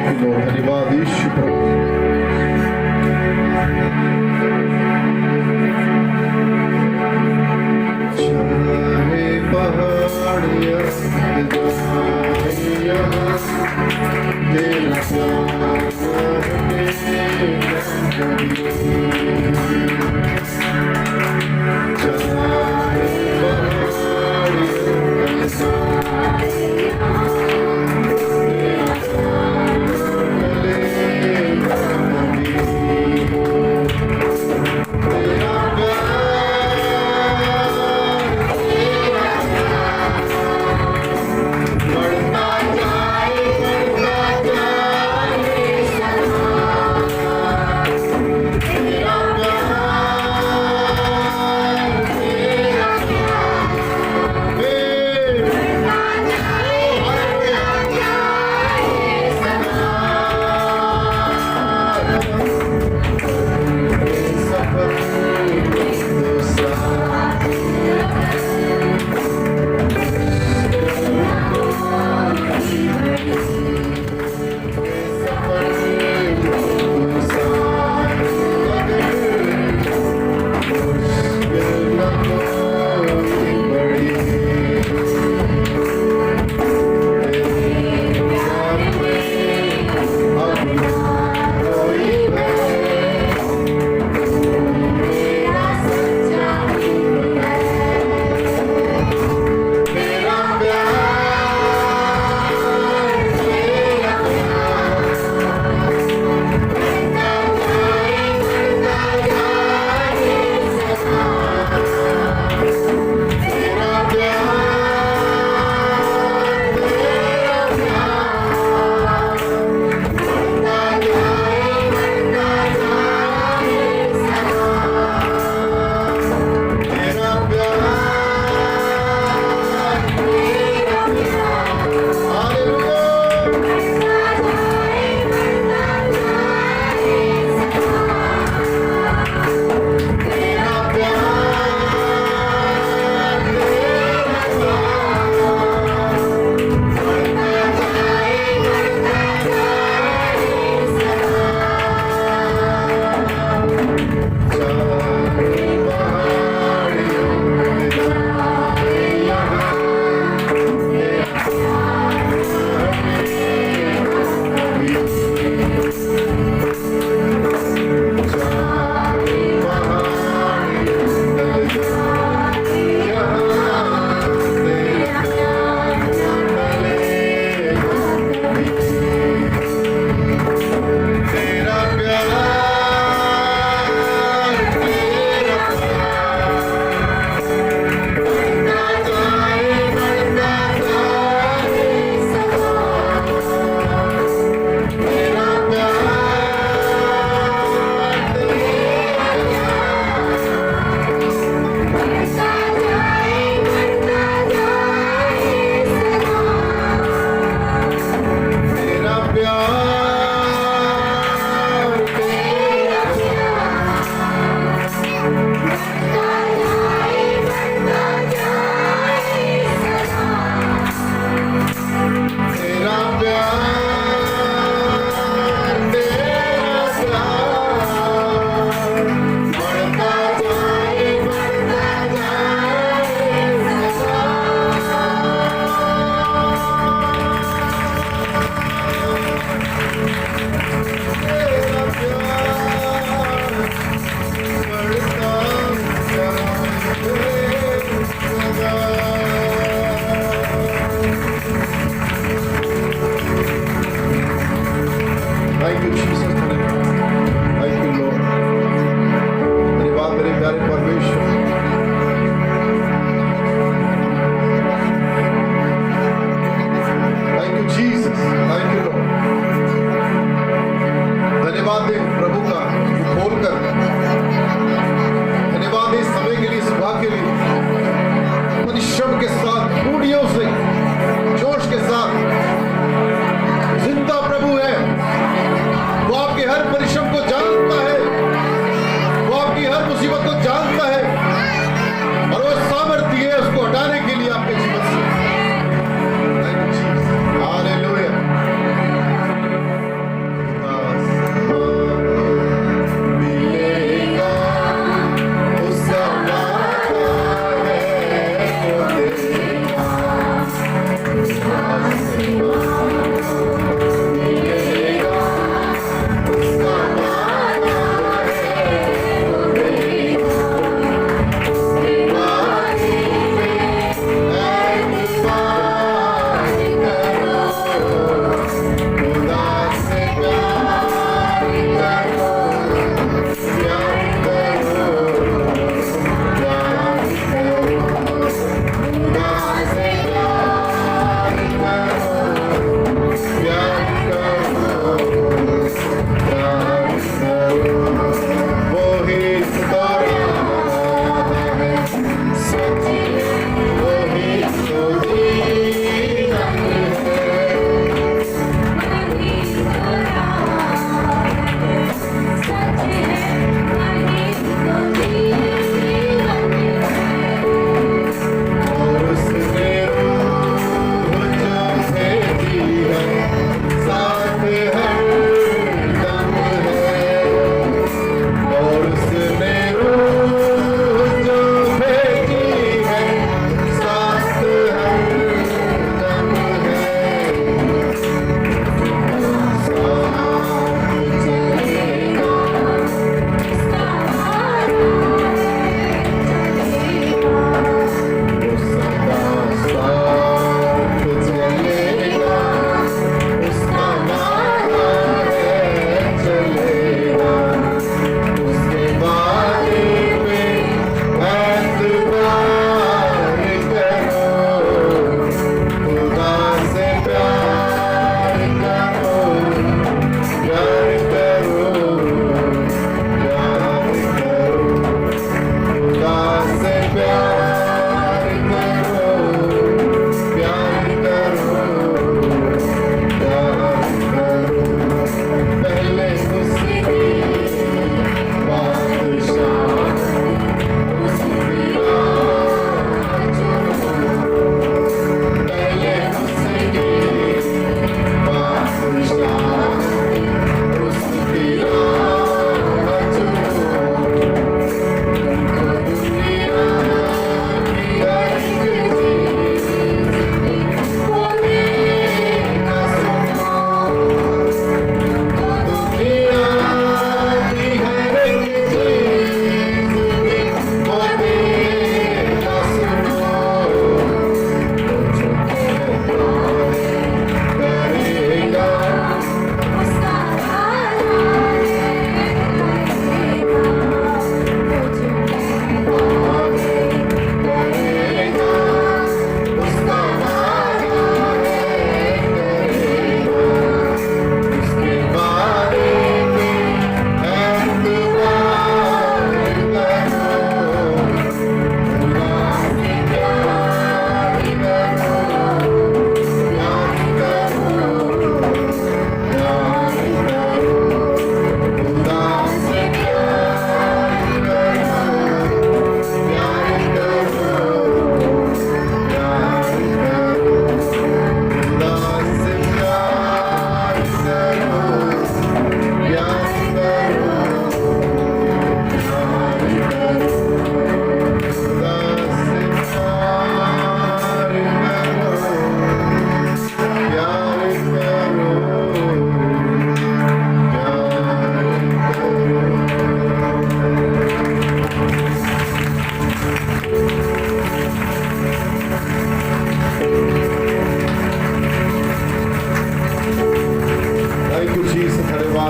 You Lord, धन्यवाद यीशु प्रभु। चाहे पहाड़ियां तेरा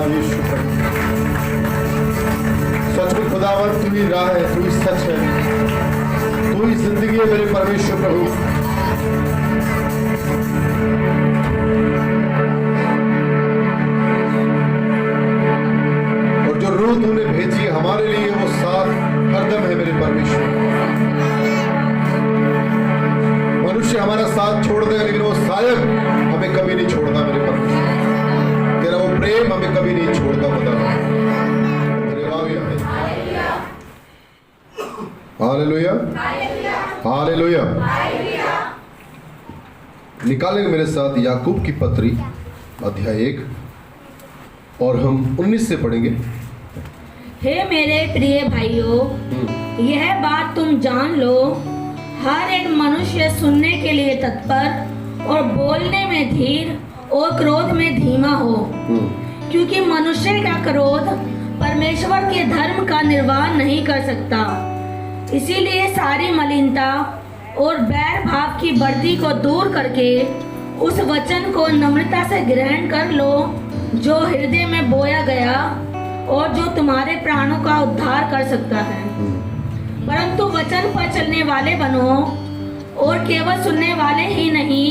धन्यवाद यीशु प्रभु। सचमुच खुदावन तू ही राह है, तू ही सच है, तू ही जिंदगी है मेरे परमेश्वर प्रभु। और जो रूह तूने भेजी हमारे लिए वो साथ हरदम है मेरे परमेश्वर। मनुष्य हमारा साथ छोड़ देगा लेकिन वो शायद हमें कभी नहीं छोड़ता मेरे परमेश्वर। तेरा वो प्रेम हमें कभी नहीं छोड़ता खुदा। Hallelujah, hallelujah. निकालेंगे मेरे साथ याकूब की पत्री अध्याय 1 और हम 19 से पढ़ेंगे। हे मेरे प्रिय भाइयों, यह बात तुम जान लो, हर एक मनुष्य सुनने के लिए तत्पर और बोलने में धीर और क्रोध में धीमा हो, क्योंकि मनुष्य का क्रोध परमेश्वर के धर्म का निर्वाह नहीं कर सकता। इसीलिए सारी मलिनता और बैर भाव की बढ़ती को दूर करके उस वचन को नम्रता से ग्रहण कर लो जो हृदय में बोया गया और जो तुम्हारे प्राणों का उद्धार कर सकता है। परंतु वचन पर चलने वाले बनो और केवल सुनने वाले ही नहीं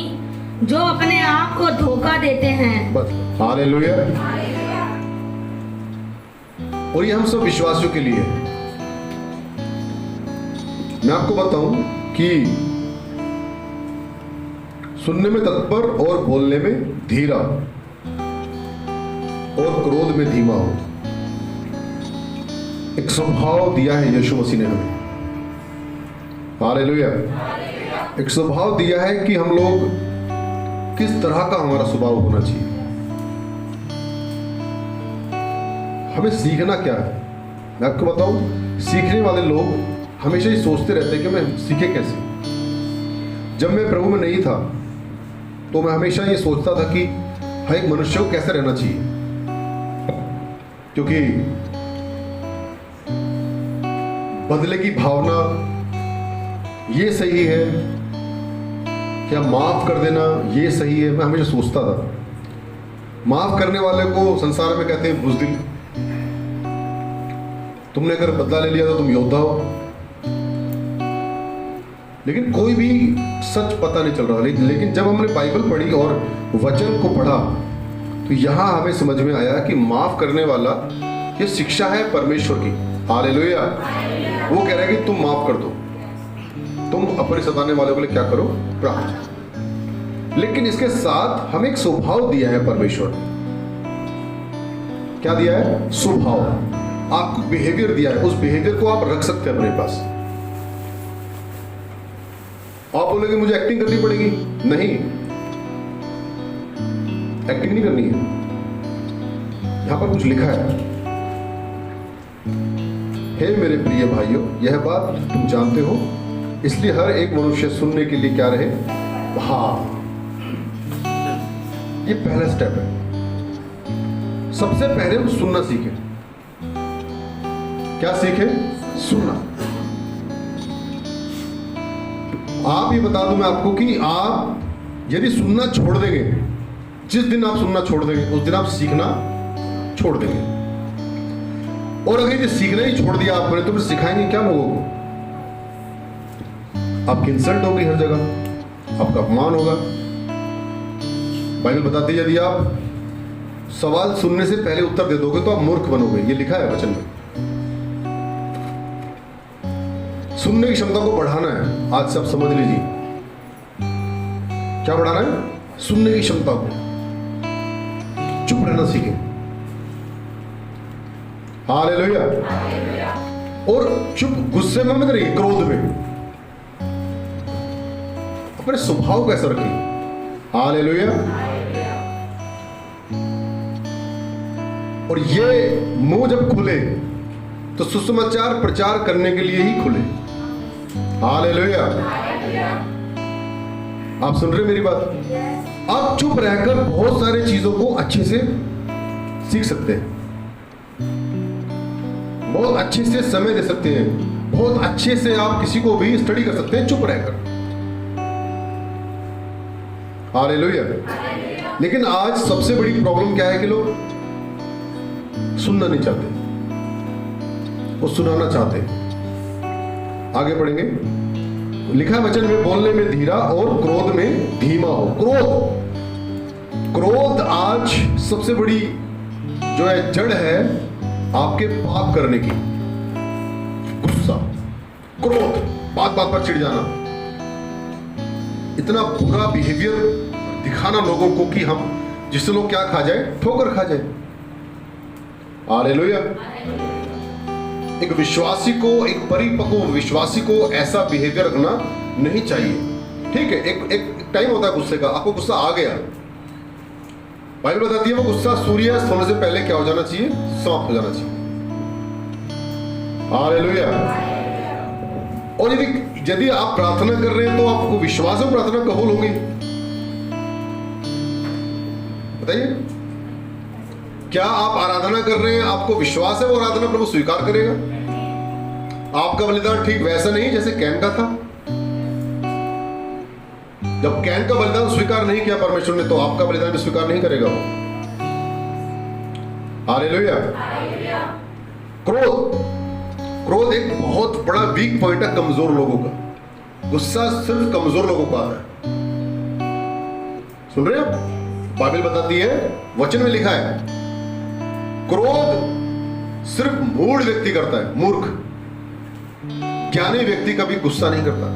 जो अपने आप को धोखा देते हैं। हालेलुया। और ये हम सब विश्वासियों के लिए है। मैं आपको बताऊं कि सुनने में तत्पर और बोलने में धीरा और क्रोध में धीमा हो, एक स्वभाव दिया है यीशु मसीह ने हमें। हालेलुया। एक स्वभाव दिया है कि हम लोग किस तरह का हमारा स्वभाव होना चाहिए। हमें सीखना क्या है, मैं आपको बताऊं, सीखने वाले लोग हमेशा ही सोचते रहते हैं कि मैं सीखे कैसे। जब मैं प्रभु में नहीं था तो मैं हमेशा ये सोचता था कि हर एक मनुष्य को कैसे रहना चाहिए, क्योंकि बदले की भावना ये सही है, क्या माफ कर देना ये सही है, मैं हमेशा सोचता था। माफ करने वाले को संसार में कहते हैं बुज़दिल। तुमने अगर बदला ले लिया तो तुम योद्धा हो। लेकिन कोई भी सच पता नहीं चल रहा। लेकिन जब हमने बाइबल पढ़ी और वचन को पढ़ा तो यहाँ हमें समझ में आया कि माफ करने वाला ये शिक्षा है परमेश्वर की। हालेलुया। वो कह रहा है कि तुम माफ कर दो, तुम अपने सताने वाले को क्या करो, प्राप्त। लेकिन इसके साथ हमें एक स्वभाव दिया है परमेश्वर। क्या दिया है? स्वभाव। आपको बिहेवियर दिया है, उस बिहेवियर को आप रख सकते हैं अपने पास। आप बोलेंगे मुझे एक्टिंग करनी पड़ेगी, नहीं, एक्टिंग नहीं करनी है। यहां पर कुछ लिखा है, हे मेरे प्रिय भाइयों, यह बात तुम जानते हो, इसलिए हर एक मनुष्य सुनने के लिए क्या रहे, हाँ, ये पहला स्टेप है। सबसे पहले हम सुनना सीखें। क्या सीखें? सुनना। आप ये बता दूं मैं आपको कि आप यदि सुनना छोड़ देंगे, जिस दिन आप सुनना छोड़ देंगे उस दिन आप सीखना छोड़ देंगे। और अगर ये सीखना ही छोड़ दिया आपने तो फिर सिखाएंगे क्या लोगों को? आपकी इंसल्ट होगी हर जगह, आपका अपमान होगा। बाइबल बताती है यदि आप सवाल सुनने से पहले उत्तर दे दोगे तो आप मूर्ख बनोगे, ये लिखा है वचन में। सुनने की क्षमता को बढ़ाना है। आज सब समझ लीजिए, क्या बढ़ाना है? सुनने की क्षमता को। चुप रहना सीखें। हालेलुया। और चुप, गुस्से में मत रहिए, क्रोध में। अपने स्वभाव कैसा रखिए। हालेलुया। और ये मुंह जब खुले तो सुसमाचार प्रचार करने के लिए ही खुले। हालेलुया। आप सुन रहे मेरी बात? आप चुप रहकर बहुत सारी चीजों को अच्छे से सीख सकते हैं, बहुत अच्छे से समय दे सकते हैं, बहुत अच्छे से आप किसी को भी स्टडी कर सकते हैं चुप रहकर। हालेलुया। लेकिन आज सबसे बड़ी प्रॉब्लम क्या है कि लोग सुनना नहीं चाहते, वो सुनाना चाहते हैं। आगे पढ़ेंगे, लिखा है वचन में, बोलने में धीरा और क्रोध में धीमा हो। क्रोध आज सबसे बड़ी जो है जड़ है आपके पाप करने की। गुस्सा, क्रोध, बात बात पर चिढ़ जाना, इतना बुरा बिहेवियर दिखाना लोगों को कि हम जिससे लोग क्या खा जाए, ठोकर खा जाए। हालेलुया। एक विश्वासी को, एक परिपक्व विश्वासी को ऐसा बिहेवियर रखना नहीं चाहिए। ठीक है, एक टाइम होता है गुस्से का, आपको गुस्सा आ गया, बाइबल बताती है वो गुस्सा सूर्यास्त होने से पहले क्या हो जाना चाहिए, समाप्त हो जाना चाहिए। हालेलुया। और यदि आप प्रार्थना कर रहे हैं तो आपको विश्वास में प्रार्थना कबूल होगी। बताइए, क्या आप आराधना कर रहे हैं, आपको विश्वास है वो आराधना प्रभु स्वीकार करेगा? आपका बलिदान ठीक वैसा नहीं जैसे कैन का था। जब कैन का बलिदान स्वीकार नहीं किया परमेश्वर ने, तो आपका बलिदान भी स्वीकार नहीं करेगा वो। हालेलुया। क्रोध एक बहुत बड़ा वीक पॉइंट है कमजोर लोगों का। गुस्सा सिर्फ कमजोर लोगों को आता है। सुन रहे हो? बाइबल बताती है, वचन में लिखा है, क्रोध सिर्फ मूढ़ व्यक्ति करता है, मूर्ख। ज्ञानी व्यक्ति कभी गुस्सा नहीं करता।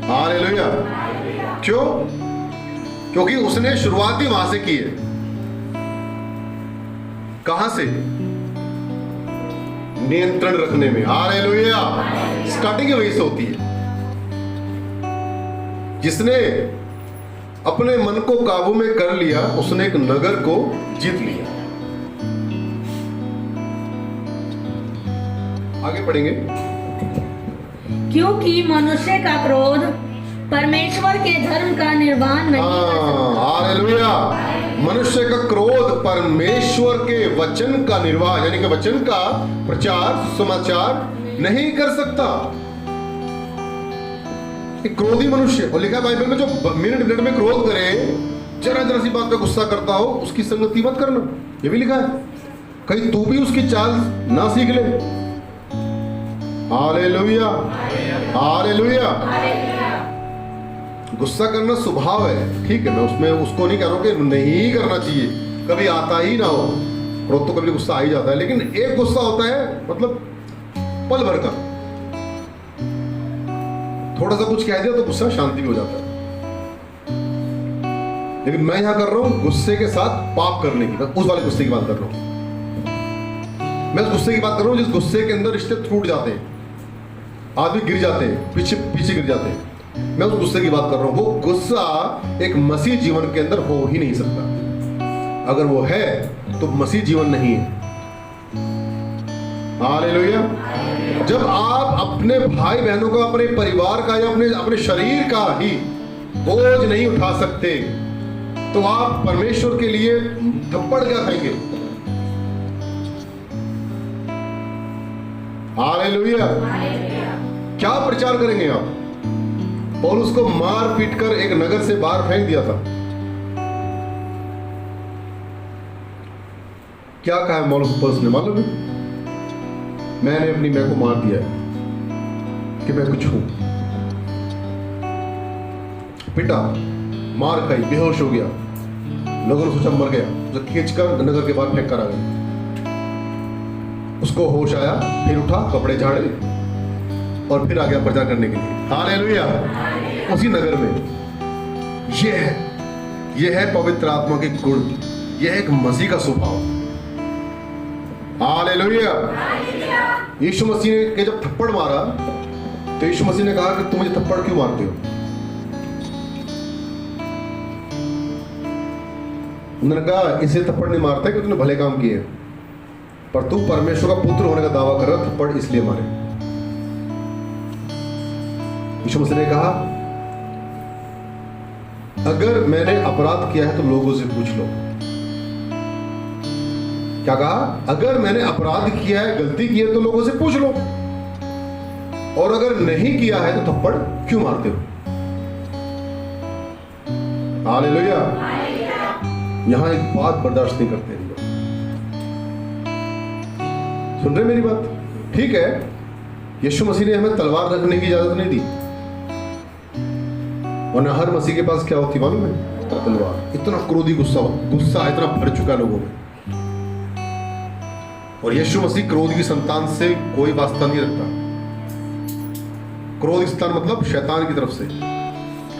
हालेलुया। क्यों? क्योंकि उसने शुरुआत ही वहां से की है। कहां से? नियंत्रण रखने में। हालेलुया। स्टार्टिंग वहीं से होती है। जिसने अपने मन को काबू में कर लिया, उसने एक नगर को जीत लिया। आगे पढ़ेंगे। क्योंकि मनुष्य का क्रोध परमेश्वर के धर्म का निर्वाह नहीं कर सकता। हालेलुया। मनुष्य का क्रोध परमेश्वर के वचन का निर्वाह, यानी कि वचन का प्रचार, समाचार नहीं कर सकता। क्रोधी मनुष्य, और लिखा बाइबल में, जो मिनट में क्रोध करे, जरा जरा सी बात पे गुस्सा करता हो, उसकी संगति मत करना। ये भी लिखा है। कहीं तू भी उसकी चाल ना सीख ले। हालेलुया। हालेलुया। गुस्सा करना स्वभाव है, ठीक है, मैं उसमें उसको नहीं कह रहा हूं कि नहीं करना चाहिए, कभी आता ही ना हो। क्रोध तो कभी गुस्सा आ ही जाता है, लेकिन एक गुस्सा होता है मतलब पल भर का, थोड़ा सा कुछ कह दिया तो गुस्सा शांति भी हो जाता है। लेकिन मैं यहां कर रहा हूं गुस्से के साथ पाप करने की, मैं उस वाले गुस्से की बात कर रहा हूं। मैं उस गुस्से की बात कर रहा हूं जिस गुस्से के अंदर रिश्ते टूट जाते हैं, आदमी गिर जाते हैं, पीछे गिर जाते हैं। मैं उस गुस्से की बात कर रहा हूं। वो गुस्सा एक मसीह जीवन के अंदर हो ही नहीं सकता। अगर वो है तो मसीह जीवन नहीं है। हालेलुया। जब आप अपने भाई बहनों का, अपने परिवार का या अपने शरीर का ही बोझ नहीं उठा सकते, तो आप परमेश्वर के लिए थप्पड़ क्या खाएंगे? हालेलुया। क्या प्रचार करेंगे आप? पौलुस को मार पीट कर एक नगर से बाहर फेंक दिया था। क्या कहा है पौलुस ने मालूम है? मैंने अपनी मैं को मार दिया है कि मैं कुछ हूं। पिटा, मार खाई, बेहोश हो गया, लोगों ने सोचा मर गया, उसे खींचकर नगर के बाहर फेंक कर आ गए। उसको होश आया, फिर उठा, कपड़े झाड़े और फिर आ गया प्रचार करने के लिए। हालेलुया। उसी नगर में ये है पवित्र आत्मा के गुण, यह है एक मसीह का स्वभाव। हालेलुया। यीशु मसीह ने जब थप्पड़ मारा तो यीशु मसीह ने कहा कि तुम मुझे थप्पड़ क्यों मारते हो? उन्होंने कहा इसे थप्पड़ नहीं मारता कि तूने भले काम किए, पर तू परमेश्वर का पुत्र होने का दावा कर रहा, थप्पड़ इसलिए मारे। यीशु मसीह ने कहा अगर मैंने अपराध किया है तो लोगों से पूछ लो। क्या कहा? अगर मैंने अपराध किया है, गलती की है तो लोगों से पूछ लो, और अगर नहीं किया है तो थप्पड़ क्यों मारते हो? हालेलुया। यहां एक बात बर्दाश्त नहीं करते हैं लोग। सुन रहे मेरी बात? ठीक है, यीशु मसीह ने हमें तलवार रखने की इजाजत नहीं दी, वरना हर मसीह के पास क्या होती मालूम है? तलवार। इतना क्रोधी गुस्सा इतना भर चुका लोगों में। और यीशु मसीह क्रोध की संतान से कोई वास्ता नहीं रखता। क्रोध की संतान मतलब शैतान की तरफ से।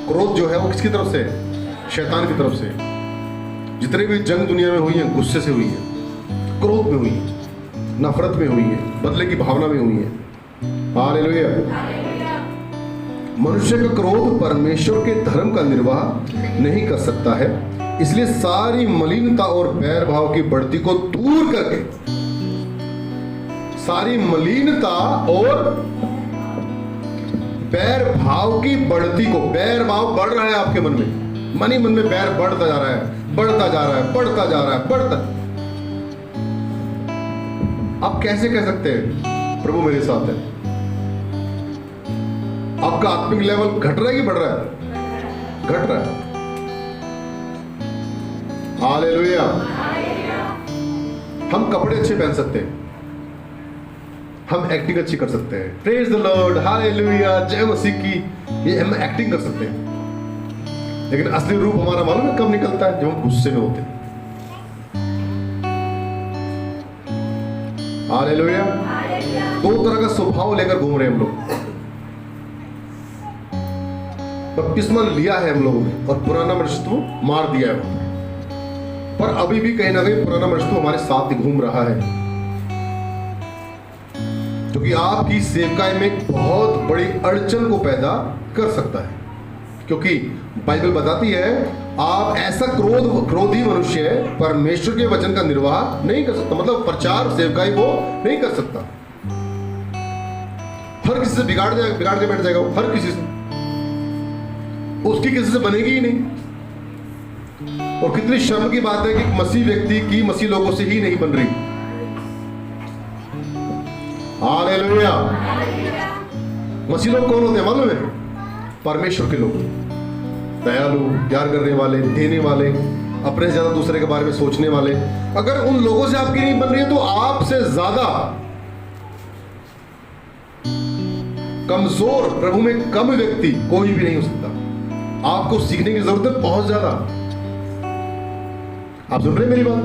क्रोध जो है वो किसकी तरफ से? शैतान की तरफ से। जितनी भी जंग दुनिया में हुई है गुस्से से हुई है, क्रोध में हुई है, नफरत में हुई है, बदले की भावना में हुई है। हालेलुया। मनुष्य का क्रोध परमेश्वर के धर्म का निर्वाह नहीं कर सकता है, इसलिए सारी मलिनता और बैर भाव की बढ़ती को दूर करके, सारी मलिनता और बैर भाव की बढ़ती को, बैर भाव बढ़ रहा है आपके मन में, मन में बैर बढ़ता जा रहा है, बढ़ता जा रहा है, बढ़ता जा रहा है, बढ़ता। आप कैसे कह सकते हैं प्रभु मेरे साथ है? आपका आत्मिक लेवल घट रहा है कि बढ़ रहा है? घट रहा है। हालेलुया। हम कपड़े अच्छे पहन सकते हैं, हम एक्टिंग अच्छी कर सकते हैं, प्रेज द लॉर्ड, हालेलुया, जय मसीह की, ये हम एक्टिंग कर सकते हैं। लेकिन असली रूप हमारा मालूम है कब निकलता है? जब हम गुस्से में होते हैं। हालेलुया। दो तरह का स्वभाव लेकर घूम रहे हैं हम लोग। बपतिस्मा लिया है हम लोगों ने और पुराना मनुष्यत्व मार दिया है, पर अभी भी कहीं ना कहीं पुराना मनुष्यत्व हमारे साथ ही घूम रहा है, क्योंकि आपकी सेवकाई में एक बहुत बड़ी अड़चन को पैदा कर सकता है। क्योंकि बाइबल बताती है आप ऐसा क्रोधी मनुष्य परमेश्वर के वचन का निर्वाह नहीं कर सकता, मतलब प्रचार सेवकाई वो नहीं कर सकता। हर किसी से बिगाड़ के बैठ जाएगा वो, हर किसी से, उसकी किसी से बनेगी ही नहीं। और कितनी शर्म की बात है कि मसीह व्यक्ति की मसीह लोगों से ही नहीं बन रही। हालेलुया। मसीह लोग कौन होते हैं मालूम है? परमेश्वर के लोग, दयालु, प्यार करने वाले, देने वाले, अपने से ज्यादा दूसरे के बारे में सोचने वाले। अगर उन लोगों से आपकी नहीं बन रही है तो आपसे ज्यादा कमजोर, प्रभु में कम व्यक्ति कोई भी नहीं हो सकता। आपको सीखने की जरूरत है बहुत ज्यादा। आप सुन रहे मेरी बात?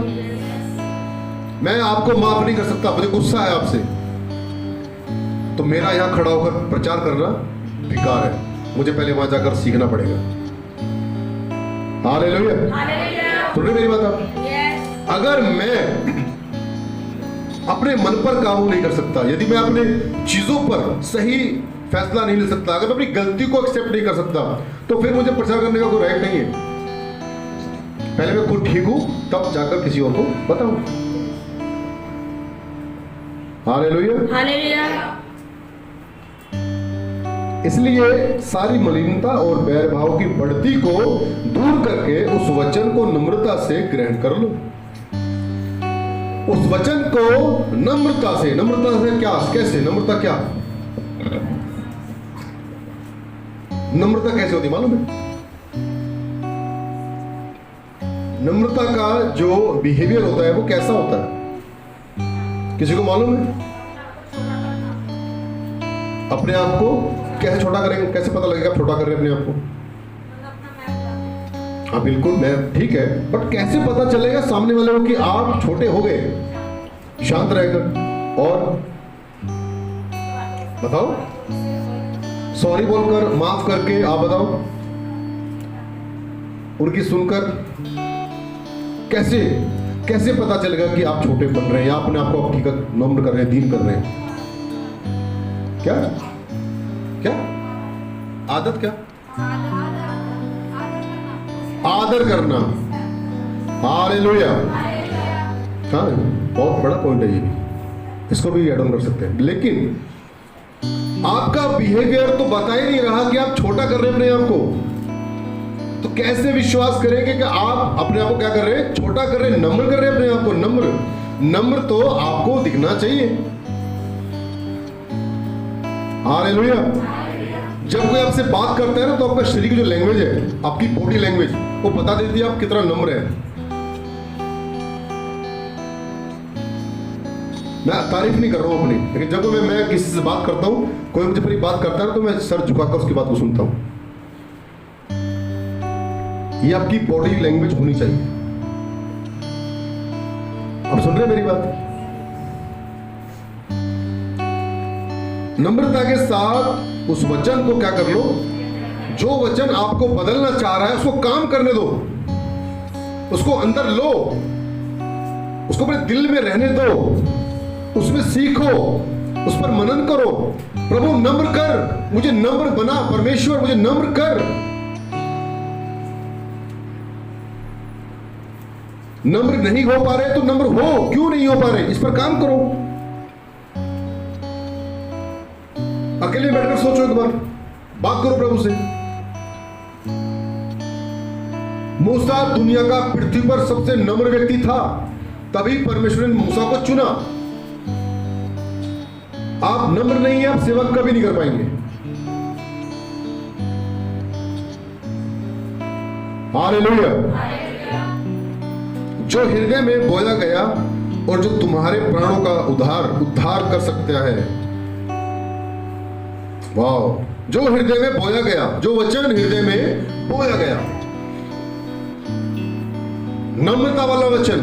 मैं आपको माफ नहीं कर सकता, मुझे गुस्सा है आपसे, तो मेरा यहां खड़ा होकर प्रचार करना बेकार है, मुझे पहले वहां जाकर सीखना पड़ेगा। हालेलुया। सुन रहे मेरी बात आप? अगर मैं अपने मन पर काबू नहीं कर सकता, यदि मैं अपने चीजों पर सही फैसला नहीं ले सकता, अगर मैं अपनी गलती को एक्सेप्ट नहीं कर सकता, तो फिर मुझे प्रचार करने का कोई राइट नहीं है। पहले मैं खुद ठीक हूं तब जाकर किसी और को बताऊं। हालेलुया। हालेलुया। इसलिए सारी मलिनता और बैर भाव की बढ़ती को दूर करके उस वचन को नम्रता से ग्रहण कर लो। उस वचन को नम्रता से क्या, कैसे नम्रता, क्या नम्रता कैसे होती मालूम है? नम्रता का जो बिहेवियर होता है वो कैसा होता है, किसी को मालूम है? अपने आप को कैसे छोटा करेंगे? कैसे पता लगेगा आप छोटा कर रहे हैं अपने आप को? हाँ बिल्कुल, मैं ठीक है, बट कैसे पता चलेगा सामने वाले को कि आप छोटे हो गए? शांत रहकर और बताओ, सॉरी बोलकर, माफ करके, आप बताओ, उनकी सुनकर कैसे पता चलेगा कि आप छोटे बन रहे हैं या अपने आप को हकीकत नम्र कर रहे हैं, दीन कर रहे हैं? क्या आदत, क्या आदर करना। हालेलुया। हाँ, बहुत बड़ा पॉइंट है ये भी, इसको भी ऐड ऑन कर सकते हैं। लेकिन आपका बिहेवियर तो बता ही नहीं रहा कि आप छोटा कर रहे हैं अपने आप को, तो कैसे विश्वास करेंगे कि आप अपने आप को क्या कर रहे हैं? छोटा कर रहे हैं, नम्र कर रहे हैं अपने आप को। नम्र तो आपको दिखना चाहिए। हालेलुया। जब कोई आपसे बात करता है ना, तो आपका शरीर की जो लैंग्वेज है, आपकी बॉडी लैंग्वेज, वो बता देती है आप कितना नम्र है। मैं तारीफ नहीं कर रहा हूँ अपनी, लेकिन जब मैं किसी से बात करता हूँ, कोई मुझे अपनी बात करता है तो मैं सर झुकाकर उसकी बात को सुनता हूँ। ये आपकी बॉडी लैंग्वेज होनी चाहिए। आप सुन रहे हैं मेरी बात? नम्रता के साथ उस वचन को क्या कर लो, जो वचन आपको बदलना चाह रहा है उसको काम करने दो, उसको अंदर लो, उसको अपने दिल में रहने दो, उसमें सीखो, उस पर मनन करो। प्रभु नम्र कर, मुझे नम्र बना, परमेश्वर मुझे नम्र कर। नम्र नहीं हो पा रहे तो नम्र हो, क्यों नहीं हो पा रहे, इस पर काम करो। अकेले बैठकर सोचो, एक बार बात करो प्रभु से। मूसा दुनिया का पृथ्वी पर सबसे नम्र व्यक्ति था, तभी परमेश्वर ने मूसा को चुना। आप नम्र नहीं है, आप सेवा कभी नहीं कर पाएंगे। हालेलुया। जो हृदय में बोया गया और जो तुम्हारे प्राणों का उद्धार कर सकता है। वाह, जो हृदय में बोया गया, जो वचन हृदय में बोया गया, नम्रता वाला वचन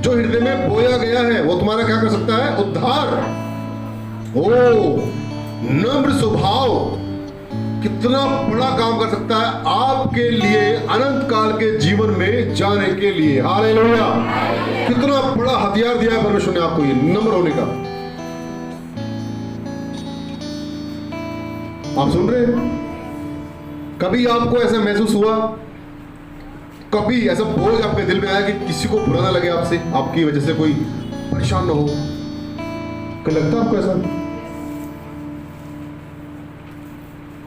जो हृदय में बोया गया है, वो तुम्हारा क्या कर सकता है? उद्धार। ओ, नम्र स्वभाव कितना बड़ा काम कर सकता है आपके लिए, अनंत काल के जीवन में जाने के लिए। हालेलुया। कितना बड़ा हथियार दिया है परमेश्वर ने आपको, ये नम्र होने का। आप सुन रहे हैं? कभी आपको ऐसा महसूस हुआ, कभी ऐसा बोझ आपके दिल में आया कि किसी को बुरा ना लगे आपसे, आपकी वजह से कोई परेशान ना हो? क्या लगता है आपको ऐसा?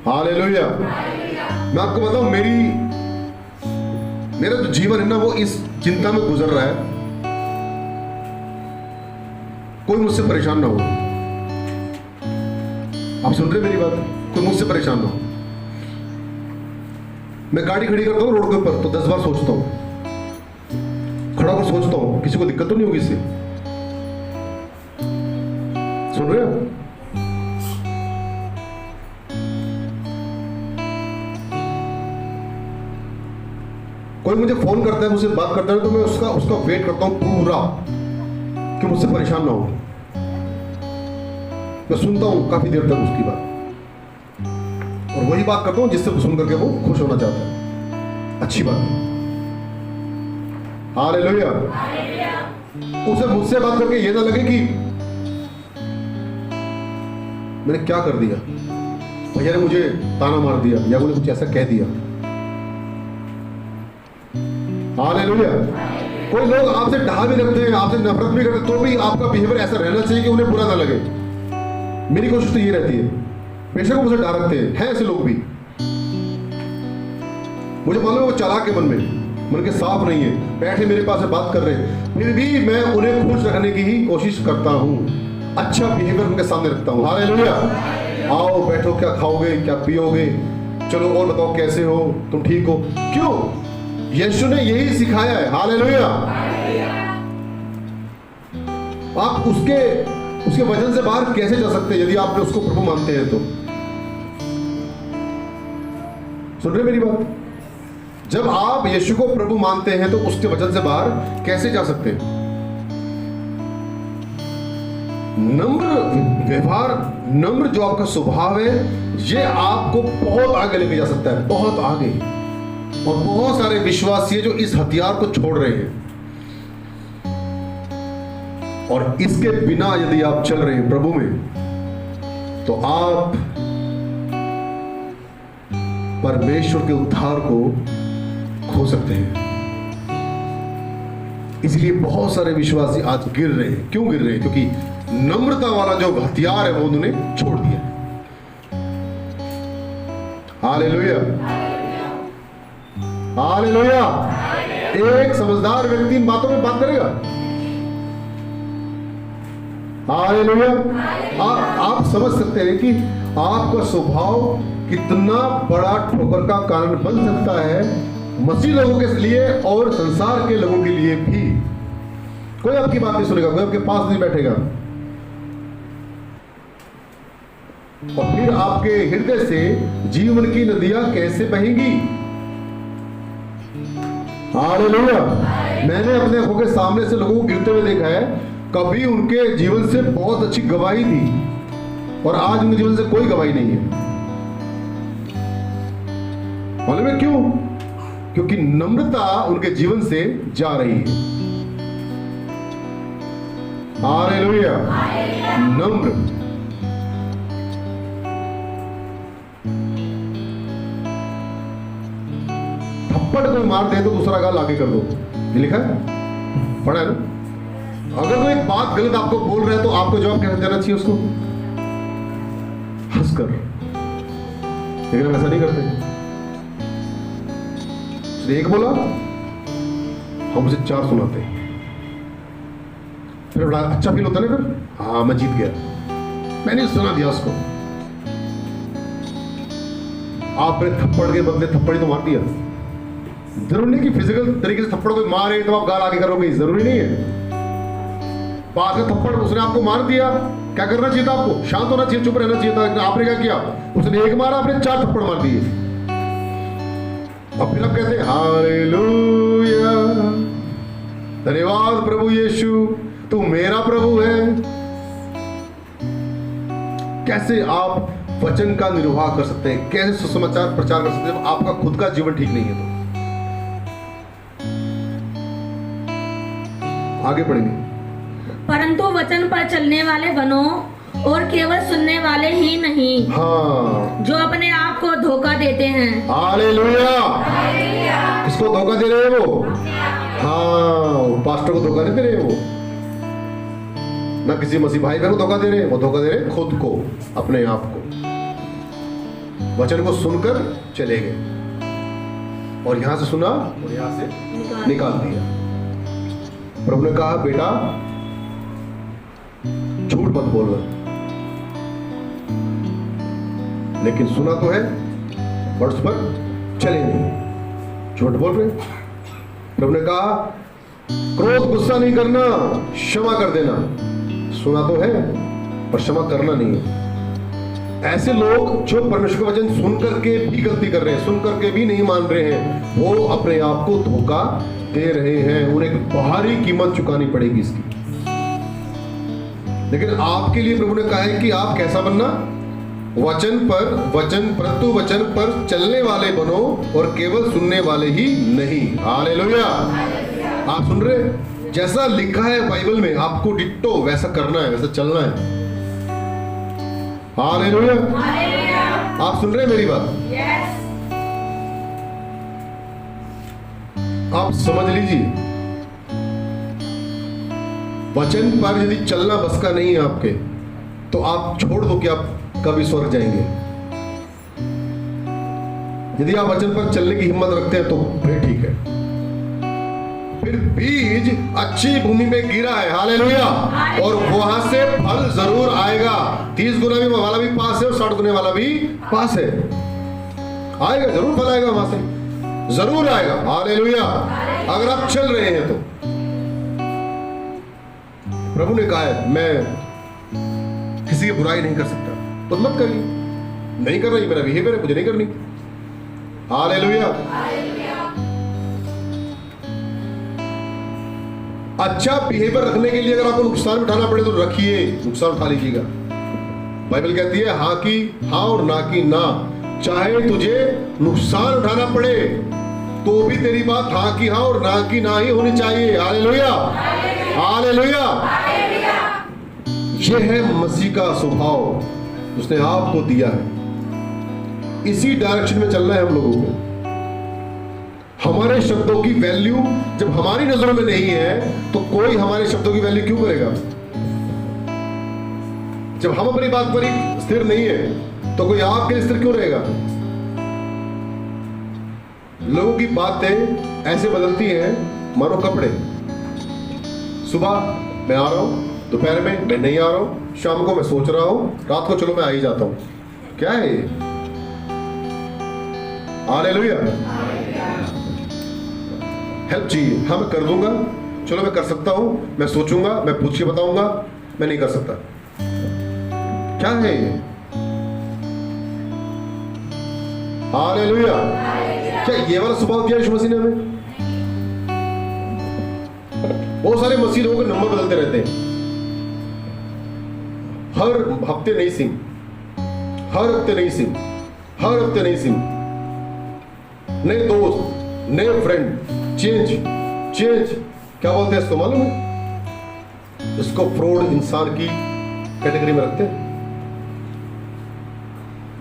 हालेलुया। मैं आपको बताऊं, मेरा जो जीवन है ना, वो इस चिंता में गुजर रहा है, कोई मुझसे परेशान ना हो। आप सुन रहे मेरी बात? कोई मुझसे परेशान ना हो। मैं गाड़ी खड़ी करता हूँ रोड के ऊपर तो 10 बार सोचता हूँ, खड़ा होकर सोचता हूँ किसी को दिक्कत तो नहीं होगी इससे। सुन रहे हो? कोई मुझे फोन करता है, मुझसे बात करता है, तो मैं उसका वेट करता हूं पूरा कि मुझसे परेशान ना हो। मैं सुनता हूं काफी देर तक उसकी बात, और वही बात करता हूं जिससे सुन करके वो खुश होना चाहता है। अच्छी बात है। हालेलुया। उसे मुझसे बात करके ये ना लगे कि मैंने क्या कर दिया, भैया ने मुझे ताना मार दिया या मुझे कुछ ऐसा कह दिया। हालेलुया। कोई लोग आपसे ढहा भी रखते हैं, आपसे नफरत भी करते हैं, तो भी आपका बिहेवियर ऐसा रहना चाहिए कि उन्हें बुरा ना लगे। मेरी कोशिश तो ये रहती है। बेशक वो मुझे डरा रखते हैं ऐसे लोग भी, मुझे मालूम है वो चालाक के मन के साफ नहीं है, बैठे मेरे पास बात कर रहे हैं, फिर भी मैं उन्हें खुश रखने की ही कोशिश करता हूँ, अच्छा बिहेवियर उनके सामने रखता हूँ। हालेलुया। आओ बैठो, क्या खाओगे, क्या पियोगे, चलो और बताओ कैसे हो, तुम ठीक हो? क्यों? यीशु ने यही सिखाया है। हालेलुया। आप उसके वचन से बाहर कैसे जा सकते हैं यदि आप उसको प्रभु मानते हैं तो? सुन रहे मेरी बात? जब आप यीशु को प्रभु मानते हैं तो उसके वचन से बाहर कैसे जा सकते हैं? नम्र व्यवहार, नम्र जो आपका स्वभाव है, ये आपको बहुत आगे लेके जा सकता है, बहुत आगे। और बहुत सारे विश्वासी जो इस हथियार को छोड़ रहे हैं, और इसके बिना यदि आप चल रहे हैं प्रभु में, तो आप परमेश्वर के उद्धार को खो सकते हैं। इसलिए बहुत सारे विश्वासी आज गिर रहे हैं। क्यों गिर रहे हैं? क्योंकि नम्रता वाला जो हथियार है वो उन्होंने छोड़ दिया। हालेलुया। हालेलुया। एक समझदार व्यक्ति इन बातों में बात करेगा। हालेलुया। आप समझ सकते हैं कि आपका स्वभाव कितना बड़ा ठोकर का कारण बन सकता है मसीह लोगों के लिए और संसार के लोगों के लिए भी। कोई आपकी बात नहीं सुनेगा, कोई आपके पास नहीं बैठेगा, और फिर आपके हृदय से जीवन की नदियां कैसे बहेंगी? हालेलुया। मैंने अपने आंखों के सामने से लोगों को गिरते हुए देखा है, कभी उनके जीवन से बहुत अच्छी गवाही थी और आज उनके जीवन से कोई गवाही नहीं है। मालूम है क्यों? क्योंकि नम्रता उनके जीवन से जा रही है। हालेलुया। नम्र। थप्पड़ कोई मार दे तो दूसरा गाल आगे कर दो, ये लिखा है, पढ़ा है ना? अगर कोई बात गलत आपको बोल रहा है तो आपको जवाब कैसे देना चाहिए उसको? हंसकर। लेकिन हम ऐसा नहीं करते। उसने एक बोला, हम उसे 4 सुनाते हैं, फिर बड़ा अच्छा फील होता है ना, फिर हाँ मैं जीत गया, मैंने सुना दिया उसको। आपने थप्पड़ के बदले थप्पड़ ही तो मार दिया। जरूरी नहीं कि फिजिकल तरीके से थप्पड़ कोई मारे तो आप गाल आगे करोगे, जरूरी नहीं है। बात का थप्पड़ उसने आपको मार दिया, क्या करना चाहिए था आपको? शांत होना चाहिए, चुप रहना चाहिए था। आपने क्या किया? उसने एक मारा, आपने 4 थप्पड़ मार दिए। और फिर आप कहते हैं हालेलुया, धन्यवाद प्रभु यीशु, तू मेरा प्रभु है। कैसे आप वचन का निर्वाह कर सकते हैं? कैसे सुसमाचार प्रचार कर सकते हैं जब आपका खुद का जीवन ठीक नहीं है? तो आगे पढ़ेंगे। परंतु वचन पर चलने वाले बनो और केवल सुनने वाले ही नहीं, हाँ, जो अपने आप को धोखा देते हैं। हालेलुया। किसको धोखा दे रहे हैं वो? हाँ, पास्टर को धोखा नहीं दे रहे वो, ना किसी मसीह भाई बहन को धोखा दे रहे हैं, वो धोखा दे रहे हैं खुद को, अपने आप को। वचन को सुनकर चले गए और यहां से सुना और यहां से निकाल दिया। प्रभु ने कहा बेटा झूठ मत बोलना, लेकिन सुना तो है, बट उस पर चले नहीं, झूठ बोल रहे। प्रभु ने कहा क्रोध गुस्सा नहीं करना, क्षमा कर देना। सुना तो है पर क्षमा करना नहीं है। ऐसे लोग जो परमेश्वर का वचन सुन करके भी गलती कर रहे हैं, सुन करके भी नहीं मान रहे हैं, वो अपने आप को धोखा दे रहे हैं। उन्हें एक भारी कीमत चुकानी पड़ेगी इसकी। लेकिन आपके लिए प्रभु ने कहा है कि आप कैसा बनना? वचन पर चलने वाले बनो और केवल सुनने वाले ही नहीं। हालेलुया। आप सुन रहे? जैसा लिखा है बाइबल में आपको डिट्टो वैसा करना है, वैसा चलना है। हालेलुया। आप सुन रहे हैं मेरी बात? Yes. आप समझ लीजिए, वचन पर यदि चलना बस का नहीं है आपके, तो आप छोड़ दो कि आप कभी स्वर्ग जाएंगे। यदि आप वचन पर चलने की हिम्मत रखते हैं तो फिर ठीक है। फिर बीज अच्छी भूमि में गिरा है, हालेलुया, और वहां से फल जरूर आएगा। 30 गुना भी वाला भी पास है और 60 गुने वाला भी पास है। आएगा, जरूर फल आएगा, वहां से जरूर आएगा। हालेलुया। अगर आप चल रहे हैं तो प्रभु ने कहा है मैं किसी की बुराई नहीं कर सकता, तो मत करिए। नहीं कर रही, मेरा बिहेवियर है, मुझे नहीं करनी। हालेलुया। अच्छा बिहेवियर रखने के लिए अगर आपको नुकसान उठाना पड़े तो रखिए, नुकसान उठा लीजिएगा। बाइबल कहती है हाँ की हाँ और ना की ना। चाहे तुझे नुकसान उठाना पड़े तो भी तेरी बात हाँ की हाँ और ना की ना ही होनी चाहिए। हालेलुया। हालेलुया। यह है मसीह का स्वभाव उसने आपको दिया है। इसी डायरेक्शन में चलना है हम लोगों को। हमारे शब्दों की वैल्यू जब हमारी नजरों में नहीं है तो कोई हमारे शब्दों की वैल्यू क्यों करेगा? जब हम अपनी बात पर ही स्थिर नहीं है तो कोई आपके लिए स्थिर क्यों रहेगा? लोगों की बातें ऐसे बदलती हैं मानो कपड़े। सुबह मैं आ रहा हूं, दोपहर में मैं नहीं आ रहा हूं, शाम को मैं सोच रहा हूं, रात को चलो मैं आ ही जाता हूं। क्या है ये? हालेलुया। हेल्प चाहिए, हाँ मैं कर दूंगा, चलो मैं कर सकता हूं, मैं सोचूंगा, मैं पूछ के बताऊंगा, मैं नहीं कर सकता। क्या है ये? हालेलुया। क्या ये वाला स्वभाव दिया यीशु मसीह ने हमें? बहुत सारे मसीह लोगों के नंबर बदलते रहते हैं, हर हफ्ते नई सिम, हर हफ्ते नई सिम, हर हफ्ते नई सिम, नए दोस्त, नए फ्रेंड, चेंज चेंज। क्या बोलते हैं इसको मालूम है? इसको फ्रॉड इंसान की कैटेगरी में रखते हैं।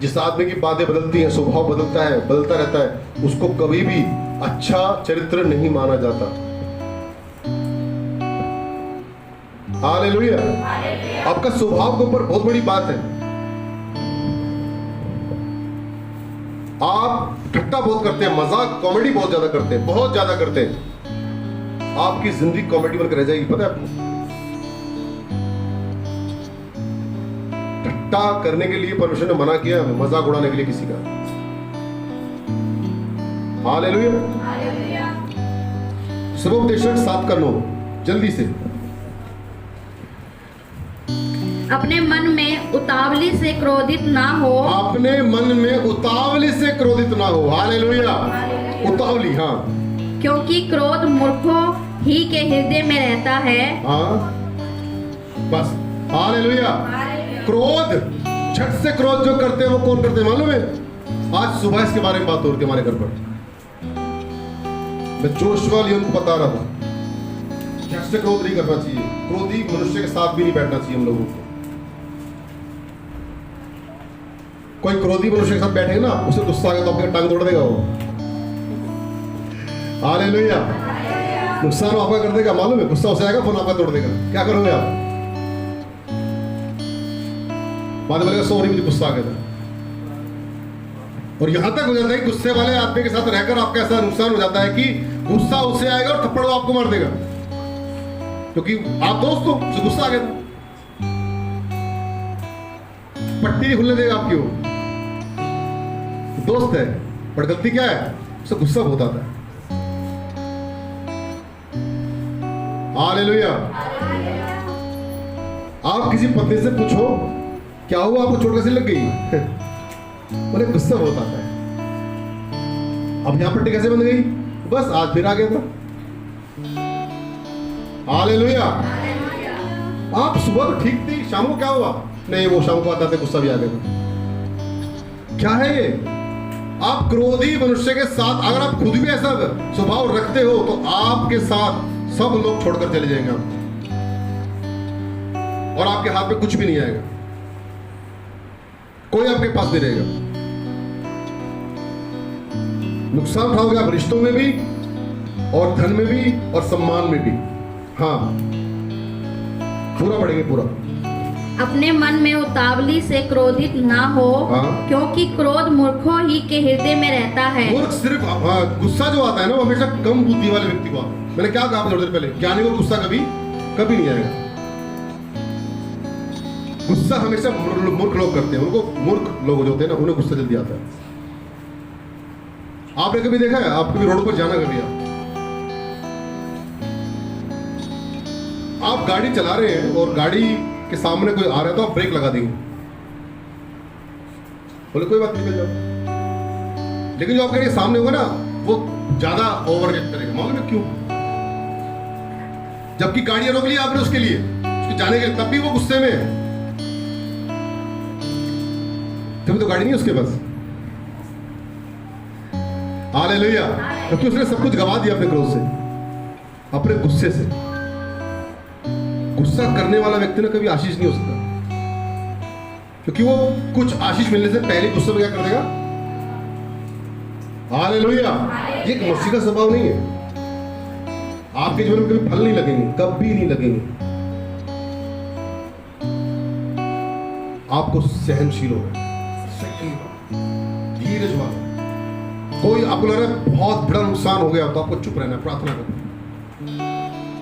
जिस आदमी की बातें बदलती हैं, स्वभाव बदलता है, बदलता रहता है, उसको कभी भी अच्छा चरित्र नहीं माना जाता। हालेलुया। आपका स्वभाव के ऊपर बहुत बड़ी बात है। आप ठट्टा बहुत करते हैं, मजाक कॉमेडी बहुत ज्यादा करते हैं, बहुत ज्यादा करते हैं। आपकी जिंदगी कॉमेडी बनकर रह जाएगी, पता है आपको? ठट्टा करने के लिए परमेश्वर ने मना किया है, मजाक उड़ाने के लिए किसी का। हालेलुया। सर्वोपदेशक 7:9 जल्दी से। अपने मन में उतावली से क्रोधित ना हो। अपने मन में उतावली से क्रोधित ना हो। हालेलुया। उतावली, हाँ, क्योंकि क्रोध मूर्खों ही के हृदय में रहता है। हाँ, बस। हालेलुया। क्रोध, झट से क्रोध जो करते हैं वो कौन करते हैं मालूम है? आज सुबह इसके बारे में बात हो रही थी हमारे घर पर। मैं जोशवा लियोन को बता रहा था, झट से क्रोध नहीं करना चाहिए। क्रोधी मनुष्य के साथ भी नहीं बैठना चाहिए हम लोगों को। कोई क्रोधी मनुष्य के साथ बैठेगा ना, उसे गुस्सा आ गया तो आपकी टांग तोड़ देगा वो। हालेलुया। नुकसान आपका कर देगा मालूम है? गुस्सा उसे आएगा, फोन आपका तोड़ देगा। क्या करोगे आप? बाद बोलेगा सॉरी, मुझे गुस्सा आ गया था। और यहां तक हो जाता है कि गुस्से वाले आदमी के साथ रहकर आपका ऐसा नुकसान हो जाता है कि गुस्सा उसे आएगा और थप्पड़ वो आपको मार देगा, क्योंकि आप दोस्त हो, उसे गुस्सा आ गया था। पट्टी नहीं खुलने देगा आपकी, वो दोस्त है, पर गलती क्या है? उसे गुस्सा बहुत आता है। हालेलुया। आप किसी पत्नी से पूछो क्या हुआ, आपको चोट कैसे लग गई? बोले गुस्सा बहुत आता है। अब यहां पट्टी कैसे बन गई? बस आज फिर आ गया था। हालेलुया। आप सुबह तो ठीक थी, शाम को क्या हुआ? नहीं, वो शाम को आता था, गुस्सा भी आ गया। क्या है ये? आप क्रोधी मनुष्य के साथ, अगर आप खुद भी ऐसा स्वभाव रखते हो तो आपके साथ सब लोग छोड़कर चले जाएंगे आपको, और आपके हाथ में कुछ भी नहीं आएगा, कोई आपके पास नहीं रहेगा। नुकसान उठाओगे आप रिश्तों में भी, और धन में भी, और सम्मान में भी। हाँ, पूरा पढ़ेंगे पूरा। अपने मन में उतावली से क्रोधित ना हो। हाँ। क्योंकि क्रोध मूर्खों ही के हृदय में रहता है। मूर्ख सिर्फ, गुस्सा जो आता है ना, वो हमेशा कम बुद्धि वाले व्यक्ति को आता है। मैंने क्या कहा थोड़ी देर पहले, ज्ञानी को गुस्सा कभी कभी नहीं आएगा। गुस्सा हमेशा मूर्ख लोग करते हैं, उनको मूर्ख लोग जो होते हैं ना, उन्हें गुस्सा जल्दी आता है। आपने कभी देखा है? आप कभी रोड पर जाना कभी, आप गाड़ी चला रहे हैं और गाड़ी के सामने कोई आ रहा है तो आप ब्रेक लगा देंगे, बोले कोई बात नहीं, मिल जाओ। लेकिन जो आपके गाड़ी सामने होगा ना, वो ज्यादा ओवरटेक करेगा। मालूम है क्यों? जबकि गाड़ियां रोक लिया आपने उसके लिए, उसके जाने के लिए, तब भी वो गुस्से में है, तभी तो गाड़ी नहीं उसके पास। हालेलुया। क्योंकि उसने सब कुछ गवा दिया अपने क्रोध से, अपने गुस्से से। गुस्सा करने वाला व्यक्ति ना कभी आशीष नहीं हो सकता, क्योंकि वो कुछ आशीष मिलने से पहले गुस्से में क्या कर देगा। हालेलुया। ये एक मसीह का स्वभाव नहीं है। आपके जीवन में कभी फल नहीं लगेंगे, कभी नहीं लगेंगे। आपको सहनशील होना, धीरज वाला। कोई आपको लग रहा है बहुत बड़ा नुकसान हो गया तो आपको चुप रहना है, प्रार्थना करो।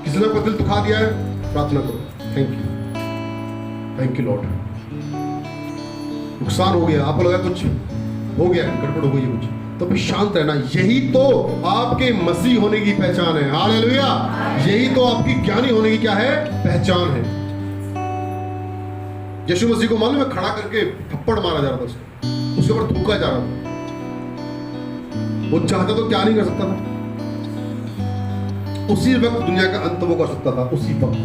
किसी ने आपको दिल दुखा दिया है, प्रार्थना करो, थैंक यू लॉर्ड। नुकसान हो गया, आपको लगा कुछ हो गया, गड़बड़ हो गई है कुछ, तो भी शांत रहना। यही तो आपके मसीह होने की पहचान है। हालेलुया। यही तो आपकी ज्ञानी होने की क्या है? पहचान है। यीशु मसीह को मालूम है, खड़ा करके थप्पड़ मारा जा रहा था उसके ऊपर थूका जा रहा था। वो चाहता तो क्या नहीं कर सकता था? उसी वक्त दुनिया का अंत वो कर सकता था, उसी वक्त।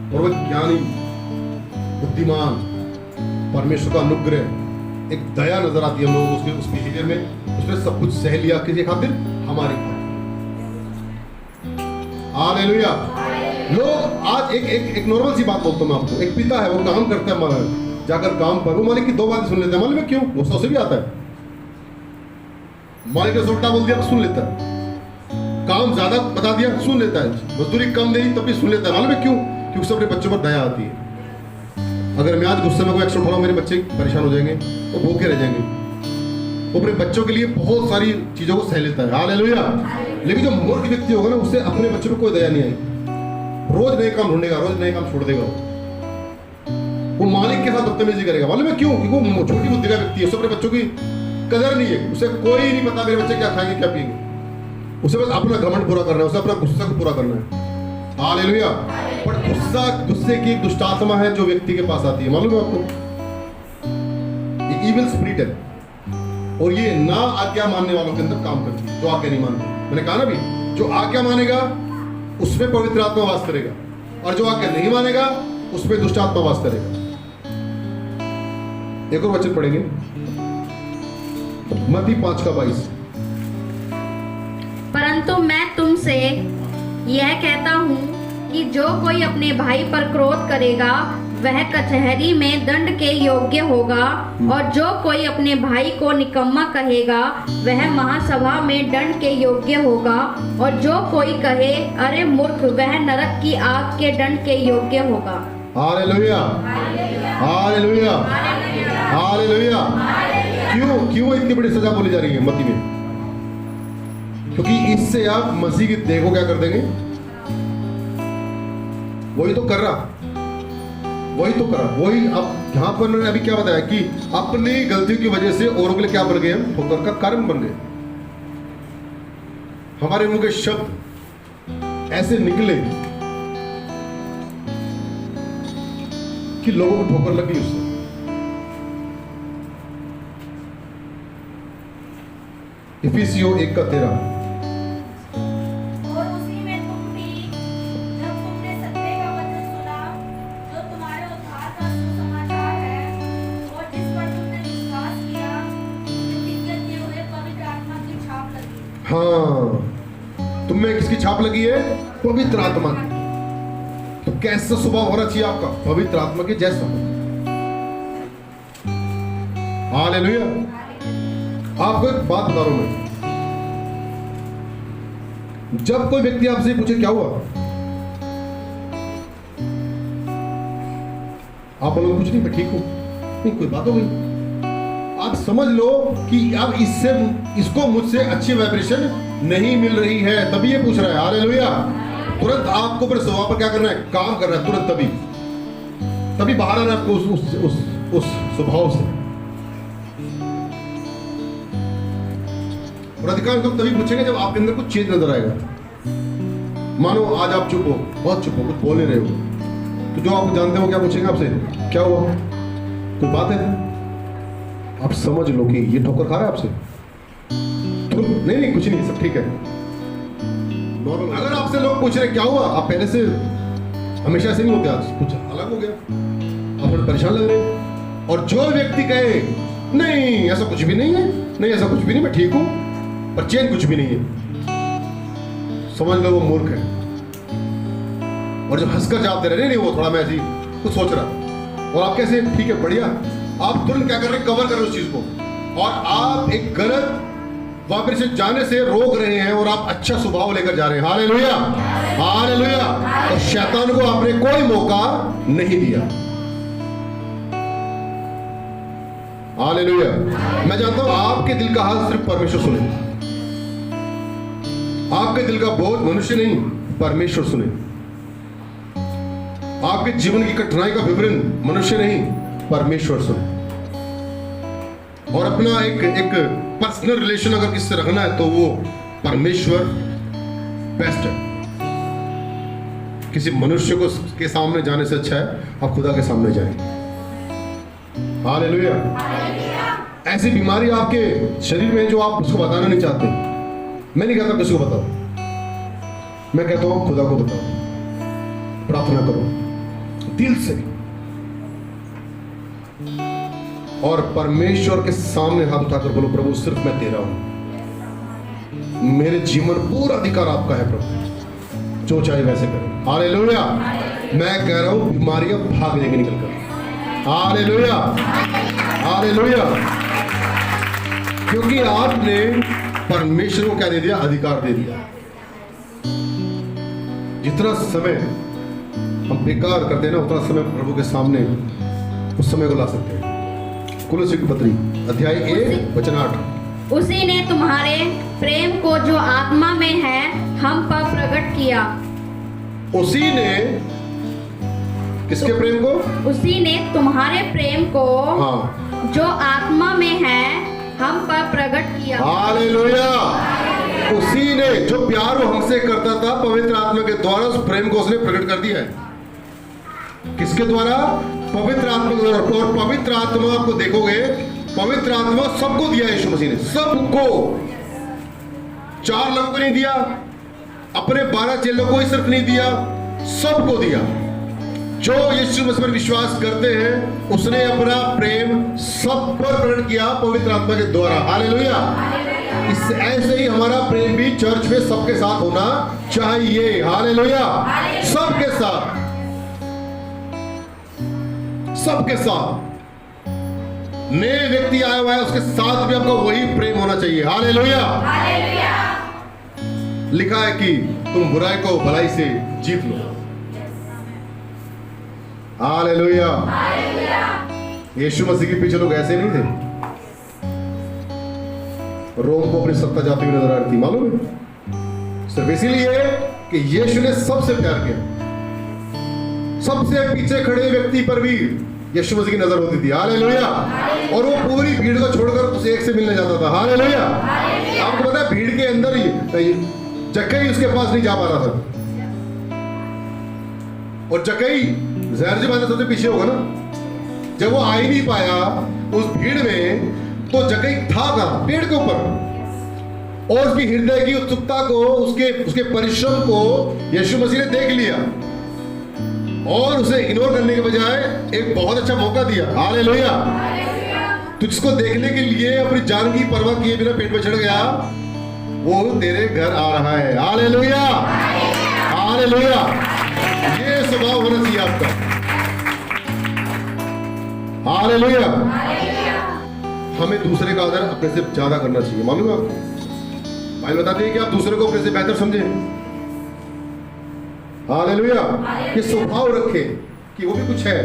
और वो ज्ञानी, बुद्धिमान, परमेश्वर का अनुग्रह, एक दया नजर आती है हम लोगों को उस बिहेवियर में। उसने सब कुछ सह लिया किसी खातिर? हमारी खातिर। हालेलुया। लोग आज एक नॉर्मल सी बात बोलता हूं मैं आपको। एक पिता है, वो काम करता है, जाकर काम पर वो मालिक की दो बातें सुन लेता है। मालूम है क्यों? गुस्सा उसे भी आता है। मालिक ने उल्टा बोल दिया, सुन लेता है। काम ज्यादा बता दिया, सुन लेता है। मजदूरी कम दी तब भी सुन लेता है। मालूम है क्यों? क्योंकि उसे अपने बच्चों पर दया आती है। अगर मैं आज गुस्से में कोई एक्शन उठाऊं, मेरे बच्चे परेशान हो जाएंगे, वो भूखे रह जाएंगे। वो अपने बच्चों के लिए बहुत सारी चीजों को सह लेता है। हालेलुया। लेकिन जो मूर्ख व्यक्ति होगा ना, उससे अपने बच्चों पर कोई दया नहीं आई। रोज नए काम ढूंढेगा, रोज नए काम छोड़ देगा। वो मालिक के साथ बदतमीजी करेगा। मालूम है क्यों? क्योंकि वो छोटी बुद्धि का व्यक्ति है। उसे अपने बच्चों की कदर नहीं है। उसे कोई नहीं पता मेरे बच्चे क्या खाएंगे क्या पिएंगे। उसे बस अपना घमंड पूरा करना है, उसे अपना गुस्सा को पूरा करना है। हालेलुया। पर गुस्से की एक दुष्ट आत्मा है जो व्यक्ति के पास आती है। मालूम है आपको? ये इविल स्पिरिट है और ये ना आज्ञा मानने वालों के अंदर काम करती है, जो आज्ञा नहीं मानते। मैंने कहा ना भी, जो आज्ञा मानेगा उसमें पवित्र आत्मा वास करेगा, और जो आज्ञा नहीं मानेगा उसमें दुष्ट आत्मा वास करेगा। एक और वचन पढ़ेंगे, मत्ती 5:22। परंतु मैं तुमसे यह कहता हूँ कि जो कोई अपने भाई पर क्रोध करेगा वह कचहरी में दंड के योग्य होगा, और जो कोई अपने भाई को निकम्मा कहेगा वह महासभा में दंड के योग्य होगा, और जो कोई कहे अरे मूर्ख वह नरक की आग के दंड के योग्य होगा। हालेलुया। हालेलुया। हालेलुया। क्यों इतनी बड़ी सजा बोली जा रही है मत्ती में? क्योंकि इससे आप मसीह की देह को क्या कर देंगे? वही तो कर रहा, वही। अब यहां पर उन्होंने अभी क्या बताया कि अपनी गलतियों की वजह से औरों के लिए क्या बन गए? हम ठोकर का कारण बन गए। हमारे मुंह के शब्द ऐसे निकले कि लोगों को ठोकर लगी उससे। इफिसियों 1:13। और उसी में तुम भी, जब तुमने सत्य का वचन सुना, जो तुम्हारे उद्धार का सुसमाचार है, और जिस पर तुमने विश्वास किया, प्रतिज्ञा किए हुए पवित्र आत्मा की छाप लगी। हाँ, तुम में किसकी छाप लगी है? पवित्र आत्मा की। तो कैसा स्वभाव होना चाहिए आपका? पवित्र आत्मा के जैसा। हालेलुया। आपको एक बात बता रहा हूं मैं। जब कोई व्यक्ति आपसे पूछे क्या हुआ, आप बोलो कुछ नहीं, मैं ठीक हूं। नहीं, कोई बात हो गई, आप समझ लो कि अब इसको मुझसे अच्छी वाइब्रेशन नहीं मिल रही है, तभी ये पूछ रहा है। हालेलुया। तुरंत आपको अपने स्वभाव पर क्या करना है? काम करना है तुरंत। तभी बाहर आना है आपको उस स्वभाव से। और अधिकांश लोग तभी पूछेंगे जब आपके अंदर कुछ चेंज नजर आएगा। मानो आज आप चुप हो, बहुत चुप हो, कुछ बोल नहीं रहे हो, तो जो आप जानते हो क्या पूछेंगे आपसे? क्या हुआ? कोई बात है? आप समझ लो कि ये ठोकर खा रहा है आपसे। तो नहीं, कुछ नहीं, सब ठीक है, नॉर्मल। अगर आपसे लोग पूछ रहे क्या हुआ, आप पहले से हमेशा ऐसे नहीं होते, आज कुछ अलग हो गया, आप थोड़े परेशान लग रहे हैं। और जो व्यक्ति कहे नहीं ऐसा कुछ भी नहीं है, नहीं ऐसा कुछ भी नहीं, मैं ठीक हूं, पर चेंज कुछ भी नहीं है, समझ लो वो मूर्ख है। और जो हंसकर जवाब दे रहे नहीं, वो थोड़ा मैं ऐसी कुछ सोच रहा, और आप कैसे ठीक है बढ़िया, आप तुरंत क्या कर रहे हैं? कवर कर रहे हैं उस चीज को, और आप एक गलत वापस जाने से रोक रहे हैं, और आप अच्छा स्वभाव लेकर जा रहे हैं। Hallelujah, hallelujah. और शैतान को आपने कोई मौका नहीं दिया। हालेलुया। मैं जानता हूं आपके दिल का हाल सिर्फ परमेश्वर सुने, आपके दिल का बोझ मनुष्य नहीं, परमेश्वर सुने। आपके जीवन की कठिनाई का विवरण मनुष्य नहीं, परमेश्वर सुने। और अपना एक पर्सनल रिलेशन अगर किससे रखना है तो वो परमेश्वर बेस्ट है। किसी मनुष्य को के सामने जाने से अच्छा है आप खुदा के सामने जाएं। हालेलुया। ऐसी बीमारी आपके शरीर में जो आप उसको बताना नहीं चाहते, मैं नहीं कहता किसी को बताओ, मैं कहता हूं खुदा को बताओ, प्रार्थना करो दिल से और परमेश्वर के सामने हाथ उठाकर बोलो प्रभु सिर्फ मैं तेरा हूं, मेरे जीवन पूरा अधिकार आपका है प्रभु, जो चाहे वैसे करें। हालेलुया। मैं कह रहा हूं बीमारियां भाग जाएंगी निकल कर। Hallelujah hallelujah. क्योंकि आपने परमेश्वर को क्या दे दिया? अधिकार दे दिया। जितना समय हम बेकार करते हैं ना उतना समय प्रभु के सामने उस समय को ला सकते हैं। कुलस्सी की पत्री अध्याय 1 वचन 8। उसी ने तुम्हारे प्रेम को जो आत्मा में है हम पर प्रकट किया। उसी ने किसके प्रेम को? उसी ने तुम्हारे प्रेम को हाँ जो आत्मा में है हम पर प्रकट किया। हालेलुया। उसी ने जो प्यार वो हमसे करता था पवित्र आत्मा के द्वारा उस प्रेम को उसने प्रकट कर दिया है। किसके द्वारा? पवित्र आत्मा के द्वारा। और पवित्र आत्मा आपको देखोगे, पवित्र आत्मा सबको दिया यीशु मसीह ने, सबको। 4 लोगों को नहीं दिया, अपने 12 चेलों को ही सिर्फ नहीं दिया, सबको दिया। जो यीशु मसीह पर विश्वास करते हैं उसने अपना प्रेम सब पर प्रकट किया पवित्र आत्मा के द्वारा। हालेलुया। इस ऐसे ही हमारा प्रेम भी चर्च में सबके साथ होना चाहिए। हालेलुया। सबके साथ, सबके साथ। नए व्यक्ति आया हुआ है उसके साथ भी आपका वही प्रेम होना चाहिए। हालेलुया। लिखा है कि तुम बुराई को भलाई से जीत लो। हालेलुया। यीशु मसीह के पीछे लोग ऐसे नहीं थे, रोम को अपनी सत्ता जाती हुई नजर आ रही थी, मालूम है? सिर्फ इसीलिए कि यीशु ने सबसे प्यार किया। सबसे पीछे खड़े व्यक्ति पर भी यीशु मसीह की नजर होती थी। हालेलुया। और वो पूरी भीड़ को छोड़कर उस एक से मिलने जाता था। हालेलुया। आपको पता है भीड़ के अंदर ही जक्कई उसके पास नहीं जा पा रहा था, और जक्कई ज़ाहिर सी बात है सबसे पीछे होगा ना। जब वो आ ही नहीं पाया उस भीड़ में तो जक्कई था कहां? पेड़ के ऊपर। और उसकी हृदय की उत्सुकता को, उसके परिश्रम को यीशु मसीह ने देख लिया और उसे इग्नोर करने के बजाय एक बहुत अच्छा मौका दिया। हालेलुया। तुझको देखने के लिए अपनी जान की परवाह किए बिना पेट पे चढ़ गया, वो तेरे घर आ रहा है। Hallelujah hallelujah. ये स्वभाव होना चाहिए आपका। हालेलुया। हमें दूसरे का आदर अपने से ज्यादा करना चाहिए। मालूम है आपको? भाई बताते हैं कि आप दूसरे को अपने से बेहतर समझें। हालेलुया। ये स्वभाव रखे कि वो भी कुछ है।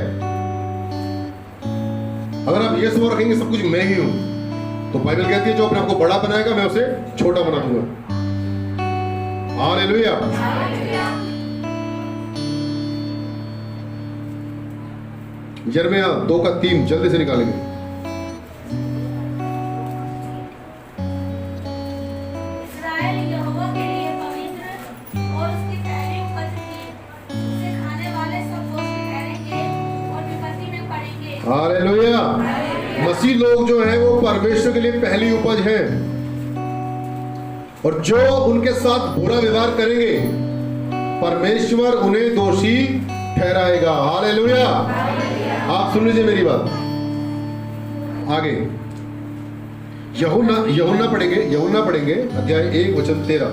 अगर आप ये स्वभाव रखेंगे सब कुछ मैं ही हूं, तो बाइबल कहती है जो अपने आप को बड़ा बनाएगा मैं उसे छोटा बना दूंगा। हालेलुया। यिर्मयाह 2:3 जल्दी से निकालेंगे। इस्राएल यहोवा के लिए पवित्र और उसकी पहली उपज की उसे खाने वाले सब दोषी ठहरेंगे और विपत्ति में पड़ेंगे। हालेलुया। मसीह लोग जो हैं वो परमेश्वर के लिए पहली उपज हैं, और जो उनके साथ बुरा व्यवहार करेंगे परमेश्वर उन्हें दोषी ठहराएगा। हालेलुया। आप सुन लीजिए मेरी बात। आगे यूहन्ना पढ़ेंगे अध्याय 1 वचन 13।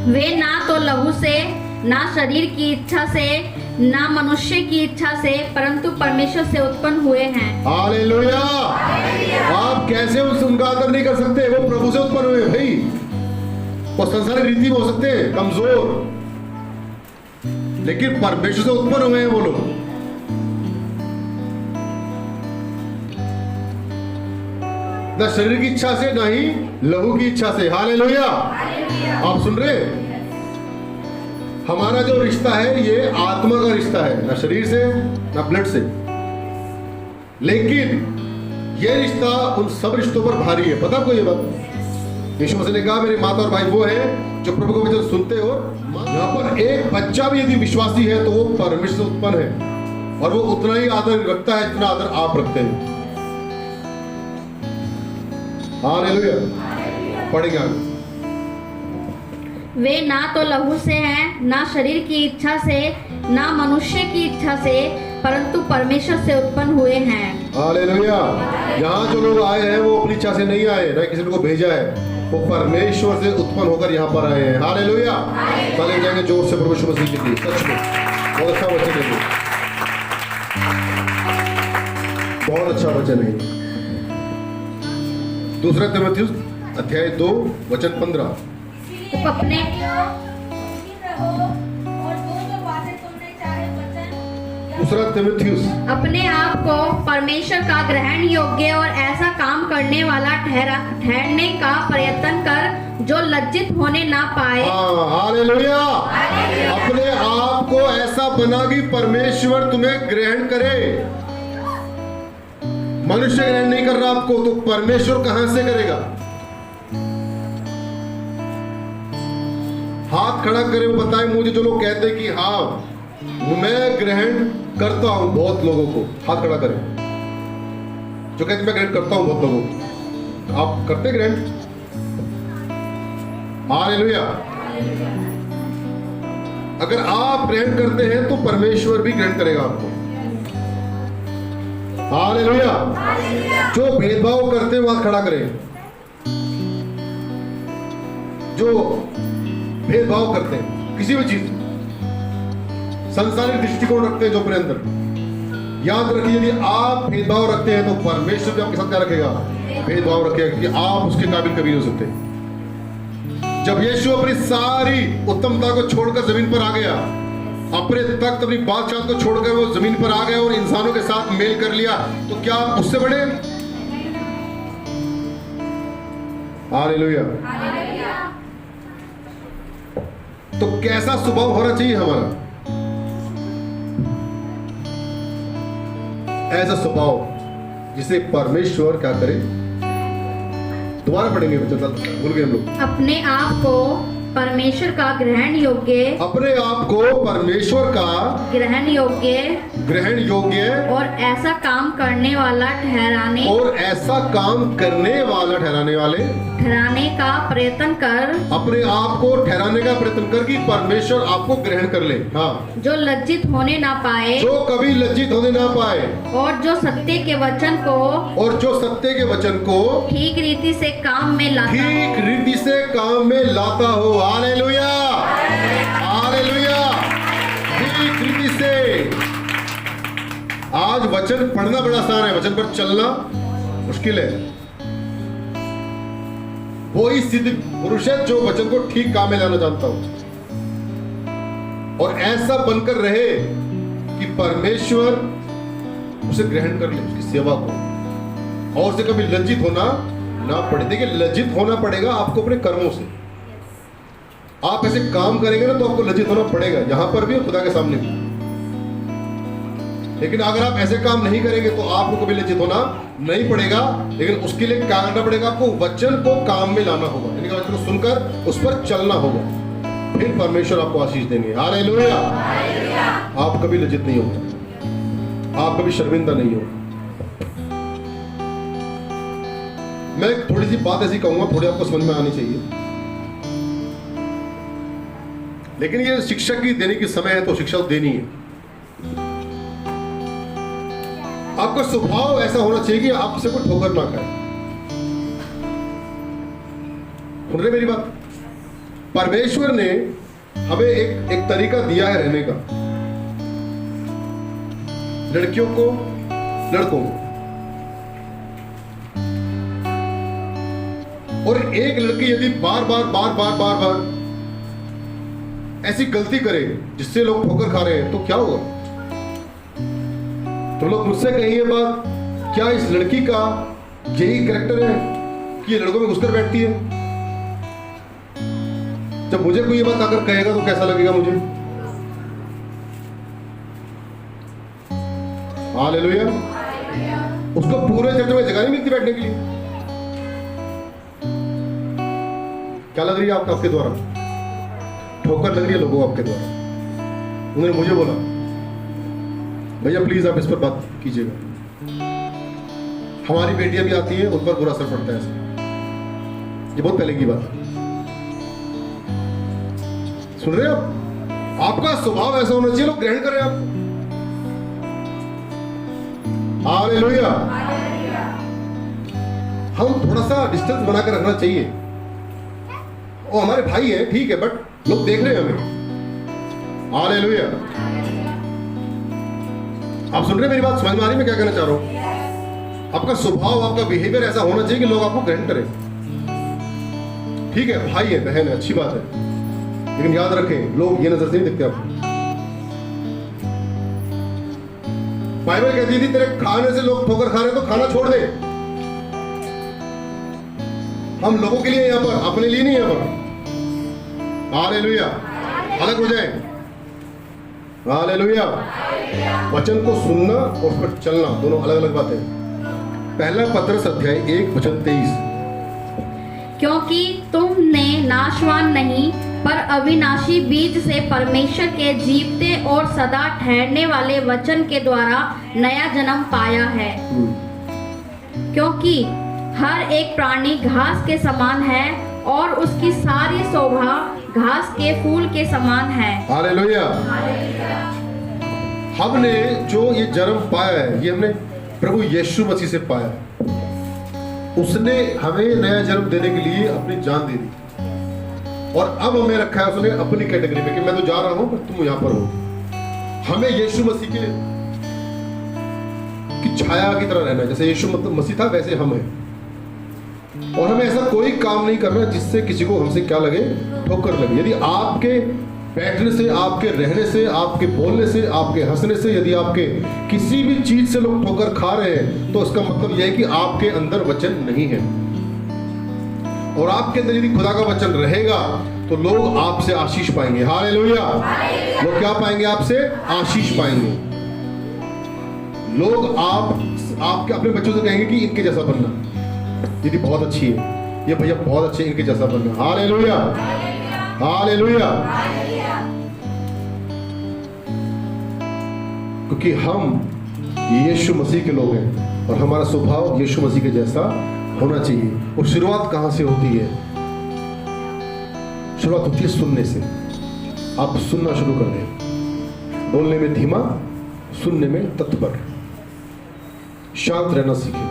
वे ना तो लहू से, ना शरीर की इच्छा से, ना मनुष्य की इच्छा से, परंतु परमेश्वर से उत्पन्न हुए हैं। हालेलुया। आप कैसे उनका आदर नहीं कर सकते? वो प्रभु से उत्पन्न हुए भाई। वो संसारिक रीति में हो सकते हैं कमजोर, लेकिन परमेश्वर से उत्पन्न हुए हैं वो लोग। न शरीर की इच्छा से, न ही लहू की इच्छा से। हालेलुया। आप सुन रहे? हमारा जो रिश्ता है ये आत्मा का रिश्ता है, ना शरीर से ना ब्लड से। लेकिन ये रिश्ता उन सब रिश्तों पर भारी है। पता आपको ये बात? यीशु मसीह ने कहा मेरे माता और भाई वो है जो प्रभु का वचन सुनते हो। यहाँ पर एक बच्चा भी यदि विश्वासी है तो वो परमेश्वर से उत्पन्न है और वो उतना ही आदर रखता है जितना आदर आप रखते हैं। हालेलुया। पढ़ेंगे आगे। वे ना तो लहू से हैं, ना शरीर की इच्छा से, ना मनुष्य की इच्छा से, परंतु परमेश्वर से उत्पन्न हुए हैं। हालेलुया। यहाँ जो लोग आए हैं वो अपनी इच्छा से नहीं आए, ना किसी ने को भेजा है, वो परमेश्वर से उत्पन्न होकर यहाँ पर आए हैं। हालेलुया। ताली जाएंगे जोर से परमेश्वर मसीह के लिए। सच में बहुत अच्छा वचन है, बहुत अच्छा वचन है। दूसरा तीमुथियुस अध्याय 2 वचन 15। तो अपने दूसरा तीमुथियुस अपने आप को परमेश्वर का ग्रहण योग्य और ऐसा काम करने वाला ठहरने का प्रयत्न कर जो लज्जित होने ना पाए। हालेलुया। अपने आप को ऐसा बना कि परमेश्वर तुम्हें ग्रहण करे। मनुष्य ग्रहण नहीं कर रहा आपको तो परमेश्वर कहां से करेगा? हाथ खड़ा करे, बताए मुझे जो लोग कहते हैं कि हाँ मैं ग्रहण करता हूं बहुत लोगों को। हाथ खड़ा करें जो कहते मैं ग्रहण करता हूं बहुत लोगों को। आप करते ग्रहण? हालेलुया। अगर आप ग्रहण करते हैं तो परमेश्वर भी ग्रहण करेगा आपको। हालेलुया। जो भेदभाव करते हैं वहां खड़ा करें। जो भेदभाव करते हैं किसी भी चीज, संसारिक दृष्टिकोण रखते हैं जो अपने अंदर, याद रखिए यदि आप भेदभाव रखते हैं तो परमेश्वर भी आपके साथ क्या रखेगा? भेदभाव रखेगा, क्योंकि आप उसके काबिल कभी नहीं हो सकते। जब यीशु अपनी सारी उत्तमता को छोड़कर जमीन पर आ गया, अपने तख्त अपनी बादशाह को छोड़कर वो जमीन पर आ गया और इंसानों के साथ मेल कर लिया, तो क्या आप उससे बड़े? हालेलुया। तो कैसा स्वभाव होना चाहिए हमारा? ऐसा स्वभाव जिसे परमेश्वर क्या करे? दोबारा पढ़ेंगे, भूल गए हम लोग। अपने आप को परमेश्वर का ग्रहण योग्य, अपने आप को परमेश्वर का ग्रहण योग्य और ऐसा काम करने वाला ठहराने का प्रयत्न कर, अपने आप को ठहराने का प्रयत्न कर कि परमेश्वर आपको ग्रहण कर ले। हाँ, जो लज्जित होने ना पाए, जो कभी लज्जित होने ना पाए, और जो सत्य के वचन को ठीक रीति से काम में लाता हो। हालेलुया। हालेलुया। ठीक रीति से। आज वचन पढ़ना बड़ा आसान है, वचन पर चलना मुश्किल है। वो ही सिद्ध पुरुष है जो वचन को ठीक काम में लाना जानता हो और ऐसा बनकर रहे कि परमेश्वर उसे ग्रहण कर ले, उसकी सेवा को, और उसे कभी लज्जित होना ना पड़े। देखिए, लज्जित होना पड़ेगा आपको अपने कर्मों से। आप ऐसे काम करेंगे ना तो आपको लज्जित होना पड़ेगा, यहां पर भी और खुदा के सामने भी। लेकिन अगर आप ऐसे काम नहीं करेंगे तो आपको कभी लज्जित होना नहीं पड़ेगा। लेकिन उसके लिए क्या करना पड़ेगा? आपको वचन को काम में लाना होगा, यानी कि वचन को सुनकर उस पर चलना होगा, फिर परमेश्वर आपको आशीष देंगे। हालेलुया। आप कभी लज्जित नहीं होगा, आप कभी शर्मिंदा नहीं हो। मैं थोड़ी सी बात ऐसी कहूंगा, थोड़ी आपको समझ में आनी चाहिए, लेकिन ये शिक्षा की देने की समय है तो शिक्षा देनी है। आपका स्वभाव ऐसा होना चाहिए कि आपसे कोई ठोकर ना खाए। सुन रहे मेरी बात? परमेश्वर ने हमें एक तरीका दिया है रहने का, लड़कियों को, लड़कों को। और एक लड़की यदि बार बार ऐसी गलती करे जिससे लोग ठोकर खा रहे हैं तो क्या होगा? तो लोग मुझसे कहिए बात, क्या इस लड़की का यही कैरेक्टर है कि ये लड़कों में घुसकर बैठती है? जब मुझे कोई ये बात आकर कहेगा तो कैसा लगेगा मुझे? हालेलुया। उसको पूरे चर्च में जगह नहीं मिलती बैठने के लिए। क्या लग रही है आपके द्वारा? ठोकर लग रही है लोगों आपके द्वारा। उन्होंने मुझे बोला, भैया प्लीज आप इस पर बात कीजिएगा, हमारी बेटियां भी आती हैं, उन पर बुरा असर पड़ता है। ऐसे ये बहुत पहले की बात है। सुन रहे हैं आप? आपका स्वभाव ऐसा होना चाहिए, लोग ग्रहण करें आप। हालेलुया। हम थोड़ा सा डिस्टेंस बनाकर रखना चाहिए। वो हमारे भाई है, ठीक है, बट लोग देख रहे हैं हमें। हालेलुया। आप सुन रहे हैं मेरी बात? समझ में आ रही मैं क्या कहना चाह रहा हूं? आपका स्वभाव, आपका बिहेवियर ऐसा होना चाहिए कि लोग आपको ग्रहण करें। ठीक है, भाई है, बहन है, अच्छी बात है, लेकिन याद रखें लोग ये नजर से नहीं देखते आपको। बाइबल कहती थी तेरे खाने से लोग ठोकर खा रहे तो खाना छोड़ दे। हम लोगों के लिए यहाँ पर, अपने लिए नहीं यहाँ पर। हालेलुया। अलग हो जाए। हालेलुया। वचन को सुनना और उस पर चलना दोनों अलग अलग बातें हैं। पहला पत्रस अध्याय 1:23। क्योंकि तुमने नाशवान नहीं पर अविनाशी बीज से परमेश्वर के जीवते और सदा ठहरने वाले वचन के द्वारा नया जन्म पाया है। क्योंकि हर एक प्राणी घास के समान है और उसकी सारी शोभा घास के फूल के समान है। हालेलुया। हमने जो ये जन्म पाया है, ये हमने प्रभु यीशु मसीह से पाया। उसने हमें नया जन्म देने के लिए अपनी जान दे दी और अब हमें रखा है उसने अपनी कैटेगरी में कि मैं तो जा रहा हूं पर तुम यहां पर हो। हमें यीशु मसीह की छाया की तरह रहना है। जैसे यीशु मसीह था वैसे हम हैं और हमें ऐसा कोई काम नहीं करना जिससे किसी को हमसे क्या लगे, ठोकर लगे। यदि आपके बैठने से, आपके रहने से, आपके बोलने से, आपके हंसने से, यदि आपके किसी भी चीज से लोग ठोकर खा रहे हैं तो इसका मतलब यह है कि आपके अंदर वचन नहीं है। और आपके अंदर यदि खुदा का वचन रहेगा तो लोग आपसे आशीष पाएंगे। हालेलुया। लोग क्या पाएंगे? आपसे आशीष पाएंगे। लोग आपके अपने बच्चों से कहेंगे कि इनके जैसा बनना, दीदी बहुत अच्छी है, ये भैया बहुत अच्छे, इनके जैसा बनना। हालेलुया। हालेलुया। क्योंकि हम यीशु मसीह के लोग हैं और हमारा स्वभाव यीशु मसीह के जैसा होना चाहिए। और शुरुआत कहां से होती है? शुरुआत होती है सुनने से। आप सुनना शुरू कर दें। बोलने में धीमा, सुनने में तत्पर, शांत रहना सीखें।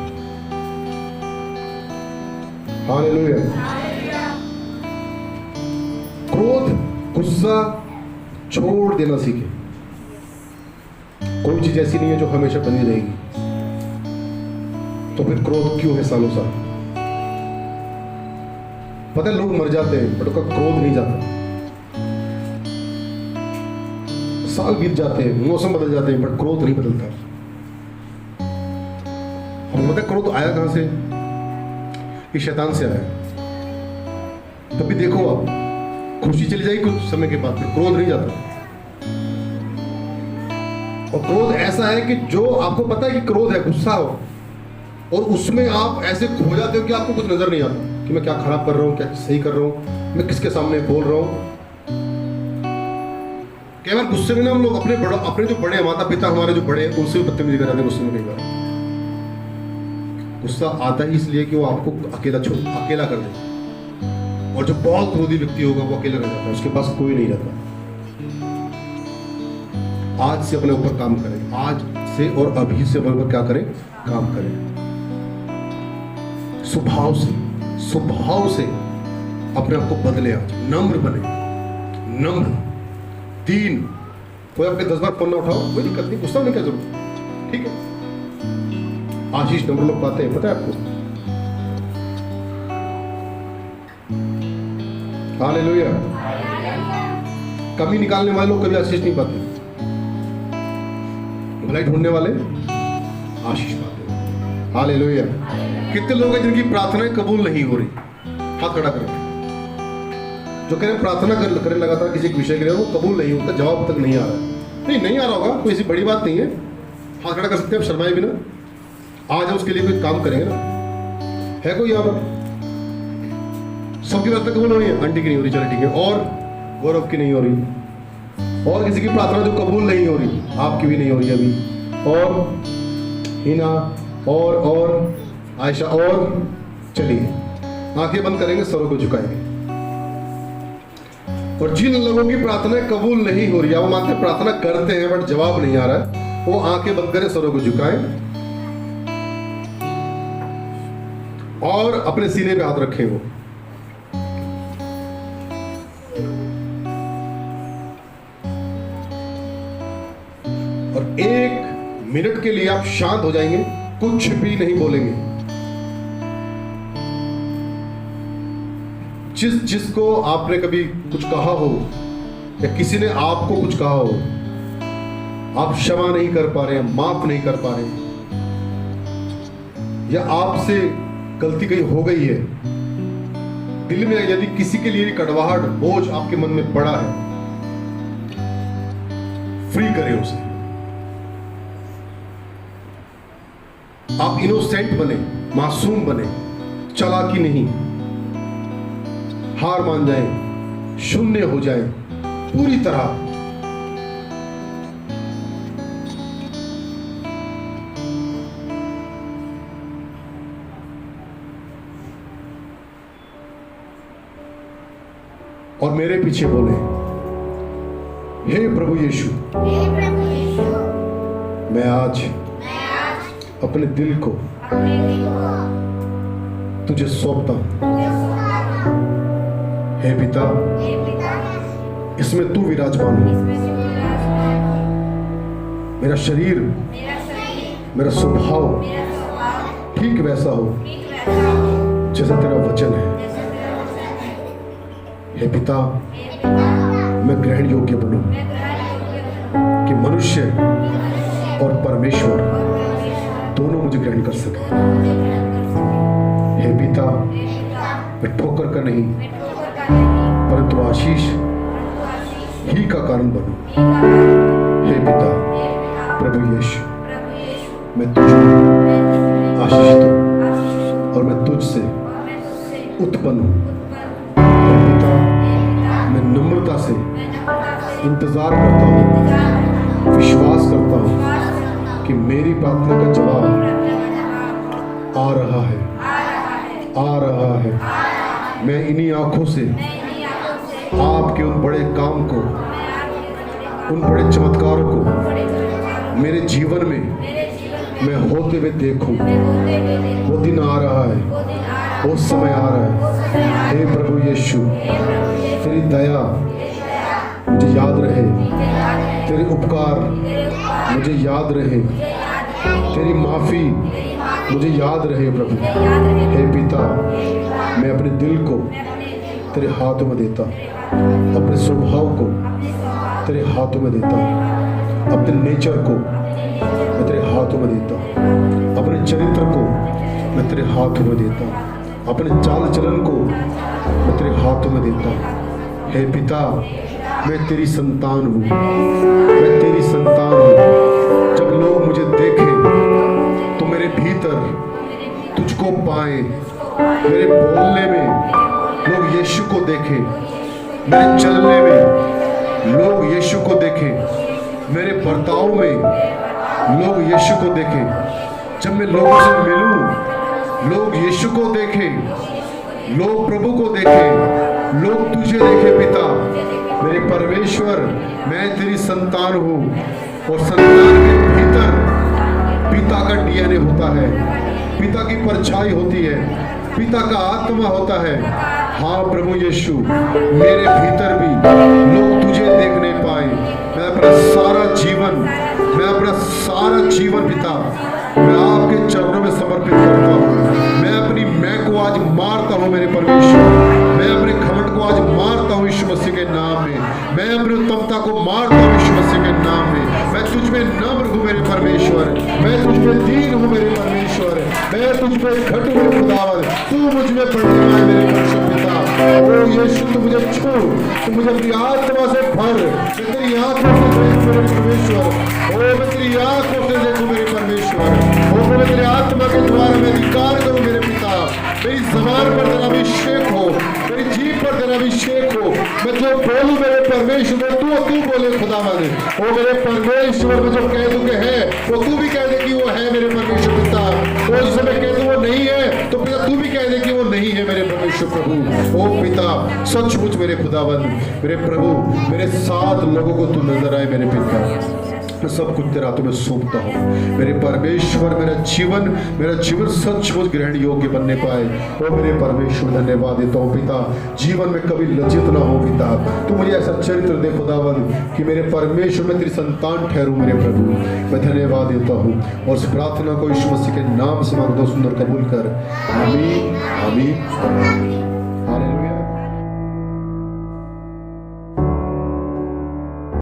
हालेलुया। क्रोध, गुस्सा छोड़ देना सीखें। कोई चीज ऐसी नहीं है जो हमेशा बनी रहेगी, तो फिर क्रोध क्यों है सालों साल? पता है लोग मर जाते हैं बट उनका क्रोध नहीं जाता। साल बीत जाते हैं, मौसम बदल जाते हैं बट क्रोध नहीं बदलता। हम पता है क्रोध आया कहां से? ये शैतान से आया। तभी देखो आप, खुशी चली जाएगी कुछ समय के बाद, फिर क्रोध नहीं जाता। और क्रोध ऐसा है कि जो आपको पता है कि क्रोध है, गुस्सा हो, और उसमें आप ऐसे खो जाते हो कि आपको कुछ नजर नहीं आता कि मैं क्या खराब कर रहा हूं, क्या सही कर रहा हूं, मैं किसके सामने बोल रहा हूं। कई बार गुस्से में ना हम लोग अपने जो बड़े माता पिता हमारे जो बड़े हैं उनसे भी बदतमीजी कर जाते हैं गुस्से में। कई बार गुस्सा आता ही इसलिए कि वो आपको अकेला कर दे, और जो बहुत क्रोधी व्यक्ति होगा वो अकेला रह जाता है, उसके पास कोई नहीं रहता। आज से अपने ऊपर काम करें, आज से और अभी से अपने ऊपर क्या करें? काम करें। स्वभाव से अपने आप को बदले। आज नम्र बने, नम्र, दीन। कोई आपके 10 बार फोन ना उठाओ, कोई दिक्कत नहीं, गुस्सा नहीं क्या जरूरत, ठीक है। आशीष नम्र लोग पाते हैं, पता है आपको। हालेलुया। कमी निकालने वाले लोग कभी आशीष नहीं पाते, भलाई ढूंढने वाले आशीष पाते हैं। हालेलुया। कितने लोग हैं जिनकी प्रार्थनाएं कबूल नहीं हो रही? हाथ खड़ा करें। जो कह रहे प्रार्थना करने लगातार किसी विषय के लिए, वो कबूल नहीं होता, जवाब तक नहीं आ रहा है। नहीं आ रहा होगा, कोई ऐसी बड़ी बात नहीं है। हाथ खड़ा कर सकते हैं, शर्माए भी ना, आ जाओ, उसके लिए कोई काम करेंगे ना। है कोई यहाँ पर? सबकी प्रार्थना कबूल हो रही है? आंटी की नहीं हो रही, चलो ठीक है। और गौरव की नहीं हो रही, और किसी की प्रार्थना जो कबूल नहीं हो रही, आपकी भी नहीं हो रही अभी, और हिना, और आयशा, और चलिए आंखें बंद करेंगे, सरों को झुकाएंगे। और जिन लोगों की प्रार्थना कबूल नहीं हो रही है, वो मानते हैं प्रार्थना करते हैं बट जवाब नहीं आ रहा है, वो आंखें बंद करें, सरों को झुकाएं और अपने सीने पे हाथ रखें। वो और 1 मिनट के लिए आप शांत हो जाएंगे, कुछ भी नहीं बोलेंगे। जिसको आपने कभी कुछ कहा हो या किसी ने आपको कुछ कहा हो, आप क्षमा नहीं कर पा रहे हैं, माफ नहीं कर पा रहे हैं, या आपसे गलती कहीं हो गई है, दिल में यदि किसी के लिए कड़वाहट, बोझ आपके मन में पड़ा है, फ्री करें उसे। आप इनोसेंट बने, मासूम बने, चालाकी नहीं, हार मान जाएं, शून्य हो जाएं पूरी तरह। और मेरे पीछे बोले, हे प्रभु यीशु, मैं आज अपने दिल को तुझे सौंपता हूं। हे पिता, इसमें तू विराजमान हो। मेरा शरीर, मेरा स्वभाव ठीक वैसा हो जैसा तेरा वचन है। हे पिता, मैं ग्रहण योग्य बनूं कि मनुष्य और परमेश्वर दोनों मुझे ग्रहण कर सके। हे पिता, मैं ठोकर का नहीं परंतु आशीष ही का कारण बनूं। हे पिता, प्रभु यीशु, मैं तुझको आशीष दूं और मैं तुझसे उत्पन्न हूं। हे पिता, मैं नम्रता से इंतजार करता हूं, विश्वास करता हूं कि मेरी प्रार्थना का जवाब आ रहा है, आ रहा है। मैं इन्हीं आंखों से आपके उन बड़े काम को, उन बड़े चमत्कारों को मेरे जीवन में मैं होते हुए देखूं। वो दिन आ रहा है, वो समय आ रहा है। हे प्रभु यीशु, तेरी दया मुझे याद रहे, तेरे उपकार मुझे याद रहे, तेरी माफी मुझे याद रहे प्रभु। हे पिता, मैं अपने दिल को तेरे हाथों में देता, अपने स्वभाव को तेरे हाथों में देता, अपने नेचर को मैं तेरे हाथों में देता, अपने चरित्र को मैं तेरे हाथों में देता, अपने चाल चलन को मैं तेरे हाथों में देता। हे पिता, मैं तेरी संतान हूँ, मैं तेरी संतान हूँ। जब लोग मुझे देखें तो मेरे भीतर तुझको पाए, मेरे बोलने में लोग यीशु को देखें, मेरे चलने में लोग यीशु को देखें, मेरे बर्ताव में लोग यीशु को देखें। जब मैं लोगों से मिलूं, लोग यीशु को देखें, लोग प्रभु को देखें, लोग तुझे देखें। पिता, मेरे परमेश्वर, मैं तेरी संतान हूँ और संतान के भीतर पिता का डीएनए होता है, पिता की परछाई होती है, पिता का आत्मा होता है। हाँ प्रभु यीशु, मेरे भीतर भी लोग तुझे देखने पाए। मैं अपना सारा जीवन पिता, मैं आपके चरणों में समर्पित करता हूँ। मैं अपनी मैं को आज मारता हूँ मेरे परमेश्वर, मैं अपने घमंड को आज मारता हूँ यीशु मसीह के नाम में, मैं अपनी उत्तमता को मारता हूँ यीशु मसीह के नाम में। मैं तुझ में नम्र हूँ मेरे परमेश्वर, मैं तुझ में दीन हूँ मेरे परमेश्वर, मैं तुझ में घट हूँ खुदावन, तू मुझ में पड़ने वाले मेरे परमेश्वर पिता। ओ यीशु तू मुझे छू, तू मुझे अपनी आत्मा से भर, मैं तेरी आंखों से देखूं मेरे परमेश्वर, ओ मैं तेरी आंखों से देखूं मेरे परमेश्वर, ओ मैं तेरे आत्मा के द्वारा मैं अधिकार करूं मेरे पिता, मेरी जबान पर तेरा अभिषेक हो, मेरी जीभ पर तेरा अभिषेक हो, मैं जो बोलूं मेरे परमेश्वर तू बोले खुदावन, ओ मेरे परमेश्वर मैं जो कह दूं कि है वो तू भी कह दे कि वो है मेरे परमेश्वर पिता, और जिसे मैं कह दूं वो नहीं है तो पिता तू भी कह दे कि वो नहीं है मेरे परमेश्वर प्रभु। ओ पिता सचमुच मेरे खुदावन, मेरे प्रभु, मेरे साथ लोगों को तू नजर आए मेरे पिता, मैं सब कुछ तेरे हाथों में सौंपता हूँ मेरे परमेश्वर, मेरा जीवन सचमुच ग्रहण योग्य बनने पाए। ओ मेरे परमेश्वर धन्यवाद देता हूँ पिता, जीवन में कभी लज्जित ना हो पिता, तू मुझे ऐसा चरित्र दे खुदावन कि मेरे परमेश्वर में तेरी संतान ठहरूं मेरे प्रभु, मैं धन्यवाद देता हूँ और इस प्रार्थना को यीशु मसीह के नाम से मांगता हूं, सुंदर कबूल कर, आमीन आमीन। हालेलुया।